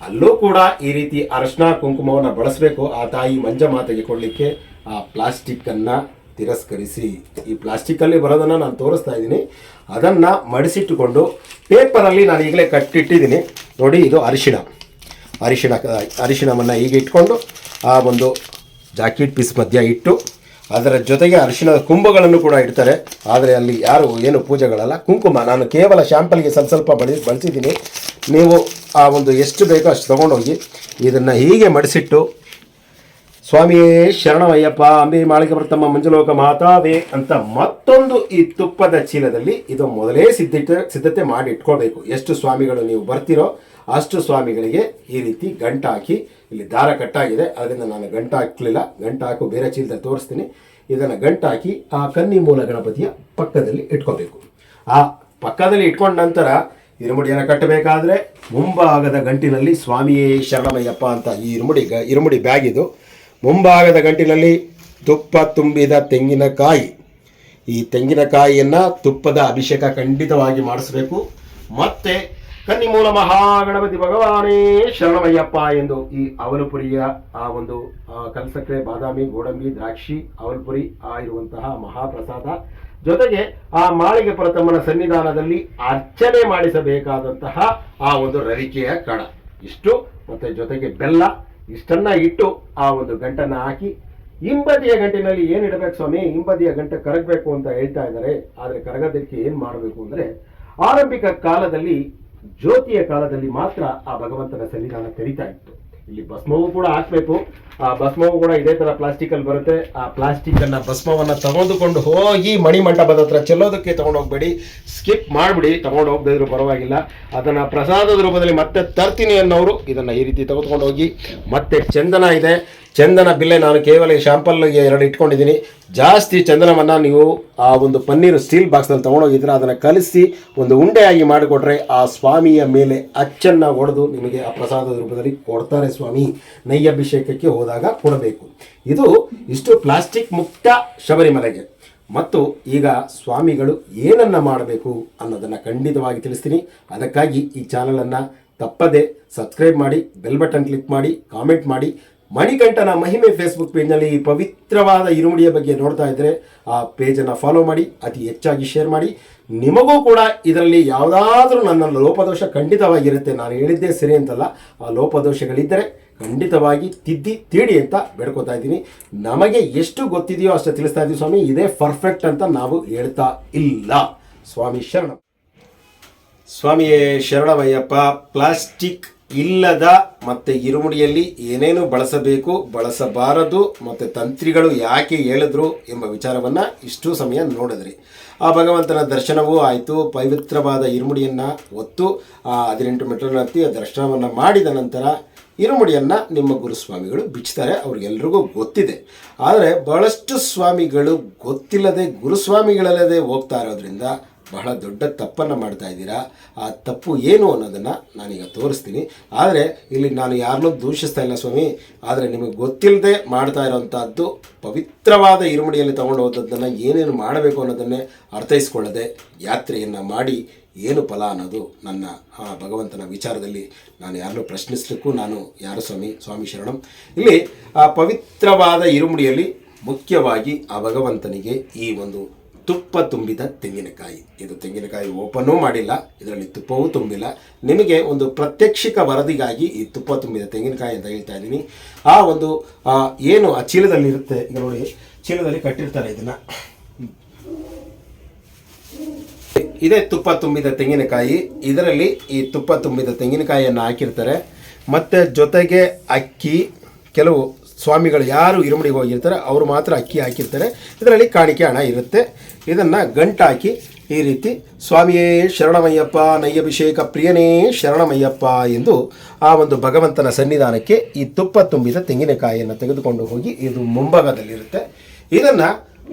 ಅಲ್ಲೂ ಕೂಡ ಈ ರೀತಿ ಅರಶಿನ ಕುಂಕುಮವನ್ನು ಬಳಸಬೇಕು. ಆ ತಾಯಿ ಮಂಜ ಮಾತೆಗೆ ಕೊಡಲಿಕ್ಕೆ ಆ ಪ್ಲಾಸ್ಟಿಕ್ಕನ್ನು ತಿರಸ್ಕರಿಸಿ, ಈ ಪ್ಲಾಸ್ಟಿಕ್ಕಲ್ಲಿ ಬರೋದನ್ನು ನಾನು ತೋರಿಸ್ತಾ ಇದ್ದೀನಿ. ಅದನ್ನು ಮಡಿಸಿಟ್ಟುಕೊಂಡು ಪೇಪರಲ್ಲಿ ನಾನು ಈಗಲೇ ಕಟ್ಟಿಟ್ಟಿದ್ದೀನಿ ನೋಡಿ. ಇದು ಅರಿಶಿಣವನ್ನು ಹೀಗೆ ಇಟ್ಕೊಂಡು ಆ ಒಂದು ಜಾಕೆಟ್ ಪೀಸ್ ಮಧ್ಯ ಇಟ್ಟು ಅದರ ಜೊತೆಗೆ ಅರಿಶಿಣದ ಕುಂಭಗಳನ್ನು ಕೂಡ ಇಡ್ತಾರೆ. ಆದರೆ ಅಲ್ಲಿ ಯಾರು ಏನು ಪೂಜೆಗಳಲ್ಲ. ಕುಂಕುಮ ನಾನು ಕೇವಲ ಶಾಂಪಲ್ಗೆ ಸ್ವಲ್ಪ ಬಳಸಿದ್ದೀನಿ. ನೀವು ಆ ಒಂದು ಎಷ್ಟು ಬೇಕೋ ಅಷ್ಟು ತೊಗೊಂಡೋಗಿ ಇದನ್ನು ಹೀಗೆ ಮಡಿಸಿಟ್ಟು ಸ್ವಾಮಿಯೇ ಶರಣಮಯ್ಯಪ್ಪ ಅಂಬೆ ಮಾಳಿಗೆ ಪುರತಮ್ಮ ಮಂಜುಲೋಕ ಮಾತಾವೇ ಅಂತ ಮತ್ತೊಂದು ಈ ತುಪ್ಪದ ಚೀಲದಲ್ಲಿ ಇದು ಮೊದಲೇ ಸಿದ್ಧತೆ ಮಾಡಿ ಇಟ್ಕೊಳ್ಬೇಕು. ಎಷ್ಟು ಸ್ವಾಮಿಗಳು ನೀವು ಬರ್ತಿರೋ ಅಷ್ಟು ಸ್ವಾಮಿಗಳಿಗೆ ಈ ರೀತಿ ಗಂಟು ಹಾಕಿ, ಇಲ್ಲಿ ದಾರ ಕಟ್ಟಾಗಿದೆ ಅದರಿಂದ ನಾನು ಗಂಟು ಹಾಕಲಿಲ್ಲ, ಗಂಟು ಹಾಕು ಬೇರೆ ಚೀಲದಲ್ಲಿ ತೋರಿಸ್ತೀನಿ. ಇದನ್ನು ಗಂಟು ಹಾಕಿ ಆ ಕನ್ನಿ ಮೂಲ ಗಣಪತಿಯ ಪಕ್ಕದಲ್ಲಿ ಇಟ್ಕೋಬೇಕು. ಆ ಪಕ್ಕದಲ್ಲಿ ಇಟ್ಕೊಂಡ ನಂತರ ಇರುಮುಡಿಯನ್ನು ಕಟ್ಟಬೇಕಾದ್ರೆ ಮುಂಭಾಗದ ಗಂಟಿನಲ್ಲಿ ಸ್ವಾಮಿಯೇ ಶರಣಮಯ್ಯಪ್ಪ ಅಂತ ಈ ಇರುಮುಡಿ ಬ್ಯಾಗ್ ಇದು. ಮುಂಭಾಗದ ಗಂಟಿನಲ್ಲಿ ತುಪ್ಪ ತುಂಬಿದ ತೆಂಗಿನಕಾಯಿ. ಈ ತೆಂಗಿನಕಾಯಿಯನ್ನು ತುಪ್ಪದ ಅಭಿಷೇಕ ಖಂಡಿತವಾಗಿ ಮಾಡಿಸಬೇಕು. ಮತ್ತೆ ಕನ್ನಿಮೂಲ ಮಹಾಗಣಪತಿ ಭಗವಾನೇ ಶರಣಮಯ್ಯಪ್ಪ ಎಂದು ಈ ಅವಲುಪುರಿಯ ಆ ಒಂದು ಕಲ್ಸಕ್ಕರೆ, ಬಾದಾಮಿ, ಗೋಡಂಬಿ, ದ್ರಾಕ್ಷಿ, ಅವಲುಪುರಿ ಇರುವಂತಹ ಮಹಾಪ್ರಸಾದ ಜೊತೆಗೆ ಆ ಮಾಳಿಗೆ ಪುರತಮ್ಮನ ಸನ್ನಿಧಾನದಲ್ಲಿ ಅರ್ಚನೆ ಮಾಡಿಸಬೇಕಾದಂತಹ ಆ ಒಂದು ರವಿಕೆಯ ಕಣ ಇಷ್ಟು, ಮತ್ತೆ ಜೊತೆಗೆ ಬೆಲ್ಲ ಇಷ್ಟನ್ನ ಇಟ್ಟು ಆ ಒಂದು ಗಂಟನ್ನು ಹಾಕಿ ಹಿಂಬದಿಯ ಗಂಟಿನಲ್ಲಿ ಏನು ಇಡಬೇಕು ಸ್ವಾಮಿ, ಹಿಂಬದಿಯ ಗಂಟೆ ಕರಗಬೇಕು ಅಂತ ಹೇಳ್ತಾ ಇದ್ದಾರೆ. ಆದರೆ ಕರಗೋದಕ್ಕೆ ಏನು ಮಾಡಬೇಕು ಅಂದರೆ ಆರಂಭಿಕ ಕಾಲದಲ್ಲಿ ಜ್ಯೋತಿಯ ಕಾಲದಲ್ಲಿ ಮಾತ್ರ ಆ ಭಗವಂತನ ಸನ್ನಿಧಾನ ತೆರೀತಾ ಇತ್ತು. ಇಲ್ಲಿ ಭಸ್ಮವು ಕೂಡ ಹಾಕಬೇಕು. ಆ ಭಸ್ಮವು ಕೂಡ ಇದೇ ಥರ ಪ್ಲಾಸ್ಟಿಕಲ್ಲಿ ಬರುತ್ತೆ. ಆ ಪ್ಲಾಸ್ಟಿಕ್ಕನ್ನು ಭಸ್ಮವನ್ನು ತೆಗೆದುಕೊಂಡು ಹೋಗಿ ಮಣಿಮಂಟಪದ ಹತ್ರ ಚೆಲ್ಲೋದಕ್ಕೆ ತೊಗೊಂಡೋಗ್ಬೇಡಿ, ಸ್ಕಿಪ್ ಮಾಡಿಬಿಡಿ. ತೊಗೊಂಡು ಹೋಗದಿದ್ರು ಪರವಾಗಿಲ್ಲ. ಅದನ್ನು ಪ್ರಸಾದದ ರೂಪದಲ್ಲಿ ಮತ್ತೆ ತರ್ತೀನಿ ಅನ್ನೋರು ಇದನ್ನು ಈ ರೀತಿ ತೆಗೆದುಕೊಂಡು ಹೋಗಿ. ಮತ್ತೆ ಚಂದನ ಇದೆ, ಚಂದನ ಬಿಲ್ಲೆ ನಾನು ಕೇವಲ ಶಾಂಪಲ್ಗೆ 2 ಇಟ್ಕೊಂಡಿದ್ದೀನಿ. ಜಾಸ್ತಿ ಚಂದನವನ್ನು ನೀವು ಆ ಒಂದು ಪನ್ನೀರು ಸ್ಟೀಲ್ ಬಾಕ್ಸ್ನಲ್ಲಿ ತೊಗೊಂಡೋಗಿದ್ರೆ ಅದನ್ನು ಕಲಿಸಿ ಒಂದು ಉಂಡೆಯಾಗಿ ಮಾಡಿಕೊಟ್ರೆ ಆ ಸ್ವಾಮಿಯ ಮೇಲೆ ಅಚ್ಚನ್ನು ಹೊಡೆದು ನಿಮಗೆ ಆ ಪ್ರಸಾದದ ರೂಪದಲ್ಲಿ ಕೊಡ್ತಾರೆ ಸ್ವಾಮಿ. ನೈವೇದ್ಯಕ್ಕೆ ಹೋದಾಗ ಕೊಡಬೇಕು. ಇದು ಇಷ್ಟು ಪ್ಲಾಸ್ಟಿಕ್ ಮುಕ್ತ ಶಬರಿಮಲೆಗೆ. ಮತ್ತು ಈಗ ಸ್ವಾಮಿಗಳು ಏನನ್ನು ಮಾಡಬೇಕು ಅನ್ನೋದನ್ನು ಖಂಡಿತವಾಗಿ ತಿಳಿಸ್ತೀನಿ. ಅದಕ್ಕಾಗಿ ಈ ಚಾನಲನ್ನು ತಪ್ಪದೆ ಸಬ್ಸ್ಕ್ರೈಬ್ ಮಾಡಿ, ಬೆಲ್ ಬಟನ್ ಕ್ಲಿಕ್ ಮಾಡಿ, ಕಾಮೆಂಟ್ ಮಾಡಿ. ಮಣಿಕಂಠನ ಮಹಿಮೆ ಫೇಸ್ಬುಕ್ ಪೇಜ್ನಲ್ಲಿ ಈ ಪವಿತ್ರವಾದ ಇರುಮುಡಿಯ ಬಗ್ಗೆ ನೋಡ್ತಾ ಇದ್ದರೆ ಆ ಪೇಜನ್ನು ಫಾಲೋ ಮಾಡಿ, ಅತಿ ಹೆಚ್ಚಾಗಿ ಶೇರ್ ಮಾಡಿ. ನಿಮಗೂ ಕೂಡ ಇದರಲ್ಲಿ ಯಾವುದಾದ್ರೂ ನನ್ನ ಲೋಪದೋಷ ಖಂಡಿತವಾಗಿರುತ್ತೆ. ನಾನು ಹೇಳಿದ್ದೇ ಸರಿ ಅಂತಲ್ಲ, ಆ ಲೋಪದೋಷಗಳಿದ್ದರೆ ಖಂಡಿತವಾಗಿ ತೀಡಿ ಅಂತ ಬೇಡ್ಕೊತಾ ಇದ್ದೀನಿ. ನಮಗೆ ಎಷ್ಟು ಗೊತ್ತಿದೆಯೋ ಅಷ್ಟು ತಿಳಿಸ್ತಾ ಇದ್ದೀವಿ ಸ್ವಾಮಿ. ಇದೇ ಪರ್ಫೆಕ್ಟ್ ಅಂತ ನಾವು ಹೇಳ್ತಾ ಇಲ್ಲ. ಸ್ವಾಮಿ ಶರಣ. ಸ್ವಾಮಿಯೇ ಶರಣಮಯ್ಯಪ್ಪ. ಪ್ಲಾಸ್ಟಿಕ್ ಇಲ್ಲದ ಮತ್ತು ಇರುಮುಡಿಯಲ್ಲಿ ಏನೇನು ಬಳಸಬೇಕು, ಬಳಸಬಾರದು, ಮತ್ತು ತಂತ್ರಿಗಳು ಯಾಕೆ ಹೇಳಿದ್ರು ಎಂಬ ವಿಚಾರವನ್ನು ಇಷ್ಟು ಸಮಯ ನೋಡಿದ್ರಿ. ಆ ಭಗವಂತನ ದರ್ಶನವೂ ಆಯಿತು. ಪವಿತ್ರವಾದ ಇರುಮುಡಿಯನ್ನು ಹೊತ್ತು 18 ಮೆಟ್ಲನ್ನು ಹತ್ತಿ ದರ್ಶನವನ್ನು ಮಾಡಿದ ನಂತರ ಇರುಮುಡಿಯನ್ನು ನಿಮ್ಮ ಗುರುಸ್ವಾಮಿಗಳು ಬಿಚ್ತಾರೆ. ಅವ್ರಿಗೆಲ್ರಿಗೂ ಗೊತ್ತಿದೆ. ಆದರೆ ಬಹಳಷ್ಟು ಸ್ವಾಮಿಗಳು ಗೊತ್ತಿಲ್ಲದೆ ಗುರುಸ್ವಾಮಿಗಳಲ್ಲದೆ ಹೋಗ್ತಾ ಇರೋದ್ರಿಂದ ಬಹಳ ದೊಡ್ಡ ತಪ್ಪನ್ನು ಮಾಡ್ತಾ ಇದ್ದೀರಾ. ಆ ತಪ್ಪು ಏನು ಅನ್ನೋದನ್ನು ನಾನೀಗ ತೋರಿಸ್ತೀನಿ. ಆದರೆ ಇಲ್ಲಿ ನಾನು ಯಾರನ್ನೂ ದೂಷಿಸ್ತಾ ಇಲ್ಲ ಸ್ವಾಮಿ. ಆದರೆ ನಿಮಗೆ ಗೊತ್ತಿಲ್ಲದೆ ಮಾಡ್ತಾ ಇರೋವಂಥದ್ದು ಪವಿತ್ರವಾದ ಇರುಮುಡಿಯಲ್ಲಿ ತೊಗೊಂಡು ಹೋದದ್ದನ್ನು ಏನೇನು ಮಾಡಬೇಕು ಅನ್ನೋದನ್ನೇ ಅರ್ಥೈಸ್ಕೊಳ್ಳದೆ ಯಾತ್ರೆಯನ್ನು ಮಾಡಿ ಏನು ಫಲ ಅನ್ನೋದು ನನ್ನ ಭಗವಂತನ ವಿಚಾರದಲ್ಲಿ ನಾನು ಯಾರನ್ನೂ ಪ್ರಶ್ನಿಸಲಿಕ್ಕೂ ನಾನು ಯಾರು ಸ್ವಾಮಿ ಶರಣಂ. ಇಲ್ಲಿ ಆ ಪವಿತ್ರವಾದ ಇರುಮುಡಿಯಲ್ಲಿ ಮುಖ್ಯವಾಗಿ ಆ ಭಗವಂತನಿಗೆ ಈ ಒಂದು ತುಪ್ಪ ತುಂಬಿದ ತೆಂಗಿನಕಾಯಿ. ಇದು ತೆಂಗಿನಕಾಯಿ ಓಪನ್ನೂ ಮಾಡಿಲ್ಲ, ಇದರಲ್ಲಿ ತುಪ್ಪವೂ ತುಂಬಿಲ್ಲ. ನಿಮಗೆ ಒಂದು ಪ್ರತ್ಯಕ್ಷಿಕ ವರದಿಗಾಗಿ ಈ ತುಪ್ಪ ತುಂಬಿದ ತೆಂಗಿನಕಾಯಿ ಅಂತ ಹೇಳ್ತಾ ಇದ್ದೀನಿ. ಆ ಒಂದು ಏನು ಆ ಚೀಲದಲ್ಲಿರುತ್ತೆ, ಈಗ ನೋಡಿ ಚೀಲದಲ್ಲಿ ಕಟ್ಟಿರ್ತಾರೆ. ಇದನ್ನು ಇದೇ ತುಪ್ಪ ತುಂಬಿದ ತೆಂಗಿನಕಾಯಿ. ಇದರಲ್ಲಿ ಈ ತುಪ್ಪ ತುಂಬಿದ ತೆಂಗಿನಕಾಯಿಯನ್ನು ಹಾಕಿರ್ತಾರೆ. ಮತ್ತು ಜೊತೆಗೆ ಅಕ್ಕಿ, ಕೆಲವು ಸ್ವಾಮಿಗಳು ಯಾರು ಇರುಮುಡಿಗೆ ಹೋಗಿರ್ತಾರೆ ಅವರು ಮಾತ್ರ ಅಕ್ಕಿ ಹಾಕಿರ್ತಾರೆ. ಇದರಲ್ಲಿ ಕಾಣಿಕೆ ಹಣ ಇರುತ್ತೆ. ಇದನ್ನು ಗಂಟಾಕಿ ಈ ರೀತಿ ಸ್ವಾಮಿಯೇ ಶರಣಮಯ್ಯಪ್ಪ ನಯ್ಯಭಿಷೇಕ ಪ್ರಿಯನೇ ಶರಣಮಯ್ಯಪ್ಪ ಎಂದು ಆ ಒಂದು ಭಗವಂತನ ಸನ್ನಿಧಾನಕ್ಕೆ ಈ ತುಪ್ಪ ತುಂಬಿದ ತೆಂಗಿನಕಾಯಿಯನ್ನು ತೆಗೆದುಕೊಂಡು ಹೋಗಿ ಇದು ಮುಂಭಾಗದಲ್ಲಿರುತ್ತೆ. ಇದನ್ನು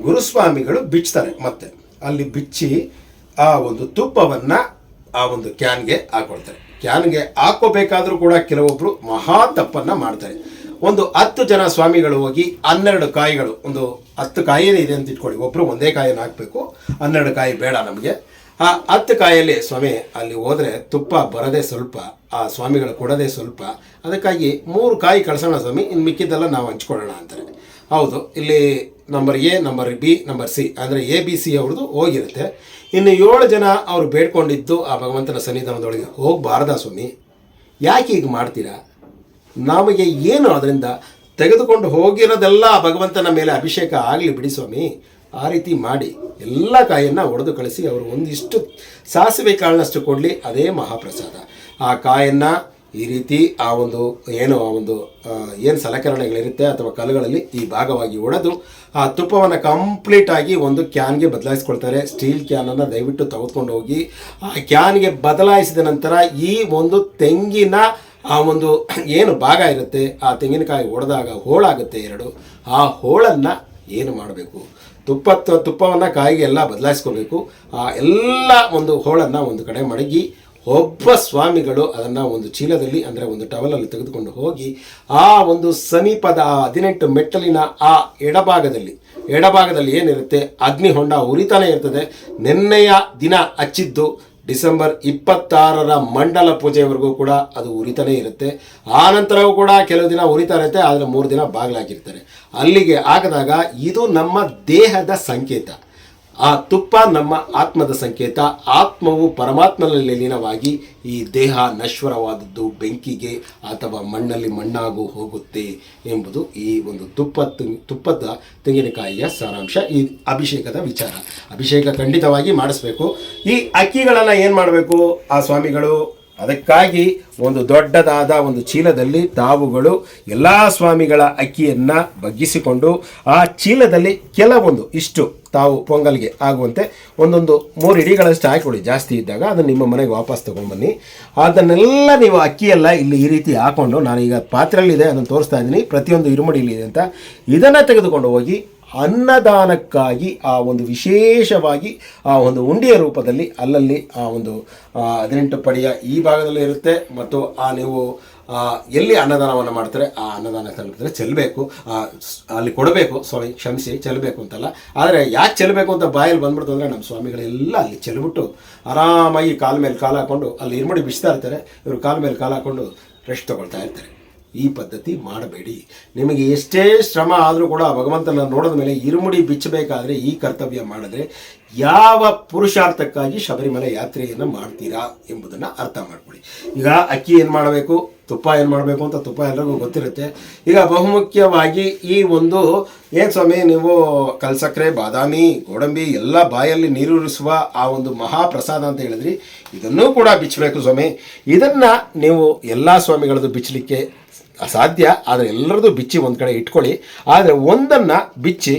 ಗುರುಸ್ವಾಮಿಗಳು ಬಿಚ್ತಾರೆ. ಮತ್ತೆ ಅಲ್ಲಿ ಬಿಚ್ಚಿ ಆ ಒಂದು ತುಪ್ಪವನ್ನು ಆ ಒಂದು ಕ್ಯಾನ್ಗೆ ಹಾಕೊಳ್ತಾರೆ. ಕ್ಯಾನ್ಗೆ ಹಾಕೋಬೇಕಾದ್ರೂ ಕೂಡ ಕೆಲವೊಬ್ಬರು ಮಹಾ ತಪ್ಪನ್ನು ಮಾಡ್ತಾರೆ. ಒಂದು 10 ಜನ ಸ್ವಾಮಿಗಳು ಹೋಗಿ 12 ಕಾಯಿಗಳು, ಒಂದು 10 ಕಾಯಿನೇ ಇದೆ ಅಂತ ಇಟ್ಕೊಳ್ಳಿ, ಒಬ್ಬರು ಒಂದೇ ಕಾಯಿಯನ್ನು ಹಾಕಬೇಕು, 12 ಕಾಯಿ ಬೇಡ ನಮಗೆ. ಆ 10 ಕಾಯಲ್ಲಿ ಸ್ವಾಮಿ ಅಲ್ಲಿ ಹೋದರೆ ತುಪ್ಪ ಬರದೆ ಸ್ವಲ್ಪ, ಆ ಸ್ವಾಮಿಗಳು ಕೊಡೋದೇ ಸ್ವಲ್ಪ, ಅದಕ್ಕಾಗಿ 3 ಕಾಯಿ ಕಳ್ಸೋಣ ಸ್ವಾಮಿ, ಇನ್ನು ಮಿಕ್ಕಿದ್ದೆಲ್ಲ ನಾವು ಹಂಚ್ಕೊಳ್ಳೋಣ ಅಂತಾರೆ. ಹೌದು, ಇಲ್ಲಿ number A, number B, number C ಅಂದರೆ ABC ಅವ್ರದ್ದು ಹೋಗಿರುತ್ತೆ. ಇನ್ನು 7 ಜನ ಅವರು ಬೇಡ್ಕೊಂಡಿದ್ದು ಆ ಭಗವಂತನ ಸನ್ನಿಧಾನದೊಳಗೆ ಹೋಗಬಾರ್ದ ಸ್ವಾಮಿ, ಯಾಕೆ ಈಗ ಮಾಡ್ತೀರಾ, ನಮಗೆ ಏನು ಅದರಿಂದ, ತೆಗೆದುಕೊಂಡು ಹೋಗಿರೋದೆಲ್ಲ ಭಗವಂತನ ಮೇಲೆ ಅಭಿಷೇಕ ಆಗಲಿ ಬಿಡಿ ಸ್ವಾಮಿ, ಆ ರೀತಿ ಮಾಡಿ ಎಲ್ಲ ಕಾಯನ್ನು ಒಡೆದು ಕಳಿಸಿ ಅವರು ಒಂದಿಷ್ಟು ಸಾಸಿವೆ ಕಾಳಿನಷ್ಟು ಕೊಡಲಿ, ಅದೇ ಮಹಾಪ್ರಸಾದ. ಆ ಕಾಯನ್ನು ಈ ರೀತಿ ಆ ಒಂದು ಏನು ಸಲಕರಣೆಗಳಿರುತ್ತೆ ಅಥವಾ ಕಲ್ಲುಗಳಲ್ಲಿ ಈ ಭಾಗವಾಗಿ ಒಡೆದು ಆ ತುಪ್ಪವನ್ನು ಕಂಪ್ಲೀಟಾಗಿ ಒಂದು ಕ್ಯಾನ್ಗೆ ಬದಲಾಯಿಸ್ಕೊಳ್ತಾರೆ. ಸ್ಟೀಲ್ ಕ್ಯಾನನ್ನು ದಯವಿಟ್ಟು ತೆಗೆದುಕೊಂಡು ಹೋಗಿ ಆ ಕ್ಯಾನ್ಗೆ ಬದಲಾಯಿಸಿದ ನಂತರ ಈ ಒಂದು ತೆಂಗಿನ ಆ ಒಂದು ಏನು ಭಾಗ ಇರುತ್ತೆ, ಆ ತೆಂಗಿನಕಾಯಿ ಒಡೆದಾಗ ಹೋಳಾಗುತ್ತೆ 2, ಆ ಹೋಳನ್ನು ಏನು ಮಾಡಬೇಕು, ತುಪ್ಪವನ್ನು ಕಾಯಿಗೆ ಎಲ್ಲ ಬದಲಾಯಿಸ್ಕೋಬೇಕು. ಆ ಎಲ್ಲ ಒಂದು ಹೋಳನ್ನು ಒಂದು ಕಡೆ ಮಡಗಿ ಒಬ್ಬ ಸ್ವಾಮಿಗಳು ಅದನ್ನು ಒಂದು ಚೀಲದಲ್ಲಿ ಅಂದರೆ ಒಂದು ಟವಲಲ್ಲಿ ತೆಗೆದುಕೊಂಡು ಹೋಗಿ ಆ ಒಂದು ಸಮೀಪದ 18 ಮೆಟ್ಟಲಿನ ಆ ಎಡಭಾಗದಲ್ಲಿ ಏನಿರುತ್ತೆ ಅಗ್ನಿಹೊಂಡ ಉರಿತಾನೆ ಇರ್ತದೆ. ನಿನ್ನೆಯ ದಿನ ಹಚ್ಚಿದ್ದು ಡಿಸೆಂಬರ್ 26ರ ಮಂಡಲ ಪೂಜೆಯವರೆಗೂ ಕೂಡ ಅದು ಉರಿತಾನೆ ಇರುತ್ತೆ. ಆ ನಂತರವೂ ಕೂಡ ಕೆಲವು ದಿನ ಉರಿತಾ ಇರುತ್ತೆ, ಆದರೆ 3 ದಿನ ಬಾಗಿಲಾಕಿರ್ತಾರೆ. ಅಲ್ಲಿಗೆ ಆಗದಾಗ ಇದು ನಮ್ಮ ದೇಹದ ಸಂಕೇತ, ಆ ತುಪ್ಪ ನಮ್ಮ ಆತ್ಮದ ಸಂಕೇತ. ಆತ್ಮವು ಪರಮಾತ್ಮನಲ್ಲಿ ಲೀನವಾಗಿ ಈ ದೇಹ ನಶ್ವರವಾದದ್ದು ಬೆಂಕಿಗೆ ಅಥವಾ ಮಣ್ಣಲ್ಲಿ ಮಣ್ಣಾಗೂ ಹೋಗುತ್ತೆ ಎಂಬುದು ಈ ಒಂದು ತುಪ್ಪದ ತೆಂಗಿನಕಾಯಿಯ ಸಾರಾಂಶ. ಈ ಅಭಿಷೇಕದ ವಿಚಾರ. ಅಭಿಷೇಕ ಖಂಡಿತವಾಗಿ ಮಾಡಿಸ್ಬೇಕು. ಈ ಅಕ್ಕಿಗಳನ್ನು ಏನು ಮಾಡಬೇಕು ಆ ಸ್ವಾಮಿಗಳು, ಅದಕ್ಕಾಗಿ ಒಂದು ದೊಡ್ಡದಾದ ಒಂದು ಚೀಲದಲ್ಲಿ ತಾವುಗಳು ಎಲ್ಲ ಸ್ವಾಮಿಗಳ ಅಕ್ಕಿಯನ್ನು ಬಗ್ಗಿಸಿಕೊಂಡು ಆ ಚೀಲದಲ್ಲಿ ಕೆಲವೊಂದು ಇಷ್ಟು ತಾವು ಪೊಂಗಲ್ಗೆ ಆಗುವಂತೆ 3 ಇಡಿಗಳಷ್ಟು ಹಾಕಿಕೊಡಿ. ಜಾಸ್ತಿ ಇದ್ದಾಗ ಅದನ್ನು ನಿಮ್ಮ ಮನೆಗೆ ವಾಪಸ್ ತೊಗೊಂಡ್ಬನ್ನಿ. ಅದನ್ನೆಲ್ಲ ನೀವು ಅಕ್ಕಿಯೆಲ್ಲ ಇಲ್ಲಿ ಈ ರೀತಿ ಹಾಕ್ಕೊಂಡು, ನಾನೀಗ ಪಾತ್ರೆಯಲ್ಲಿದೆ ಅದನ್ನು ತೋರಿಸ್ತಾ ಇದ್ದೀನಿ, ಪ್ರತಿಯೊಂದು ಇರುಮಡಿಲಿದೆ ಅಂತ, ಇದನ್ನು ತೆಗೆದುಕೊಂಡು ಹೋಗಿ ಅನ್ನದಾನಕ್ಕಾಗಿ ಆ ಒಂದು ವಿಶೇಷವಾಗಿ ಆ ಒಂದು ಉಂಡಿಯ ರೂಪದಲ್ಲಿ ಅಲ್ಲಲ್ಲಿ ಆ ಒಂದು 18 ಪಡಿಯ ಈ ಭಾಗದಲ್ಲಿ ಇರುತ್ತೆ. ಮತ್ತು ನೀವು ಎಲ್ಲಿ ಅನ್ನದಾನವನ್ನು ಮಾಡ್ತಾರೆ ಆ ಅನ್ನದಾನ ತಲುಪಿದ್ರೆ ಚೆಲ್ಲಬೇಕು, ಅಲ್ಲಿ ಕೊಡಬೇಕು, ಕ್ಷಮಿಸಿ ಚೆಲ್ಲಬೇಕು ಅಂತಲ್ಲ, ಆದರೆ ಯಾಕೆ ಚೆಲ್ಲಬೇಕು ಅಂತ ಬಾಯಲ್ಲಿ ಬಂದ್ಬಿಡ್ತು ಅಂದರೆ ನಮ್ಮ ಸ್ವಾಮಿಗಳೆಲ್ಲ ಅಲ್ಲಿ ಚೆಲ್ಬಿಟ್ಟು ಆರಾಮಾಗಿ ಕಾಲ ಮೇಲೆ ಕಾಲು ಹಾಕ್ಕೊಂಡು ಅಲ್ಲಿ ಇರುಮಡಿ ಬಿಚ್ತಾ ಇರ್ತಾರೆ, ಇವರು ಕಾಲ ಮೇಲೆ ಕಾಲು ಹಾಕ್ಕೊಂಡು ರೆಸ್ಟ್ ತೊಗೊಳ್ತಾ ಇರ್ತಾರೆ. ಈ ಪದ್ಧತಿ ಮಾಡಬೇಡಿ. ನಿಮಗೆ ಎಷ್ಟೇ ಶ್ರಮ ಆದರೂ ಕೂಡ ಭಗವಂತನ ನೋಡಿದ ಮೇಲೆ ಇರುಮುಡಿ ಬಿಚ್ಚಬೇಕಾದ್ರೆ ಈ ಕರ್ತವ್ಯ ಮಾಡಿದ್ರೆ ಯಾವ ಪುರುಷಾರ್ಥಕ್ಕಾಗಿ ಶಬರಿಮಲೆ ಯಾತ್ರೆಯನ್ನು ಮಾಡ್ತೀರಾ ಎಂಬುದನ್ನು ಅರ್ಥ ಮಾಡ್ಕೊಳ್ಳಿ. ಈಗ ಅಕ್ಕಿ ಏನು ಮಾಡಬೇಕು, ತುಪ್ಪ ಏನು ಮಾಡಬೇಕು ಅಂತ ತುಪ್ಪ ಎಲ್ಲರಿಗೂ ಗೊತ್ತಿರುತ್ತೆ. ಈಗ ಬಹುಮುಖ್ಯವಾಗಿ ಈ ಒಂದು ಏನು ಸ್ವಾಮಿ ನೀವು ಕಲ್ಸಕ್ಕರೆ, ಬಾದಾಮಿ, ಗೋಡಂಬಿ ಎಲ್ಲ ಬಾಯಲ್ಲಿ ನೀರೂರಿಸುವ ಆ ಒಂದು ಮಹಾಪ್ರಸಾದ ಅಂತ ಹೇಳಿದ್ರಿ, ಇದನ್ನೂ ಕೂಡ ಬಿಚ್ಚಬೇಕು ಸ್ವಾಮಿ. ಇದನ್ನು ನೀವು ಎಲ್ಲ ಸ್ವಾಮಿಗಳದ್ದು ಬಿಚ್ಚಲಿಕ್ಕೆ ಅಸಾಧ್ಯ, ಆದರೆ ಎಲ್ಲರದ್ದು ಬಿಚ್ಚಿ ಒಂದು ಕಡೆ ಇಟ್ಕೊಳ್ಳಿ. ಆದರೆ ಒಂದನ್ನು ಬಿಚ್ಚಿ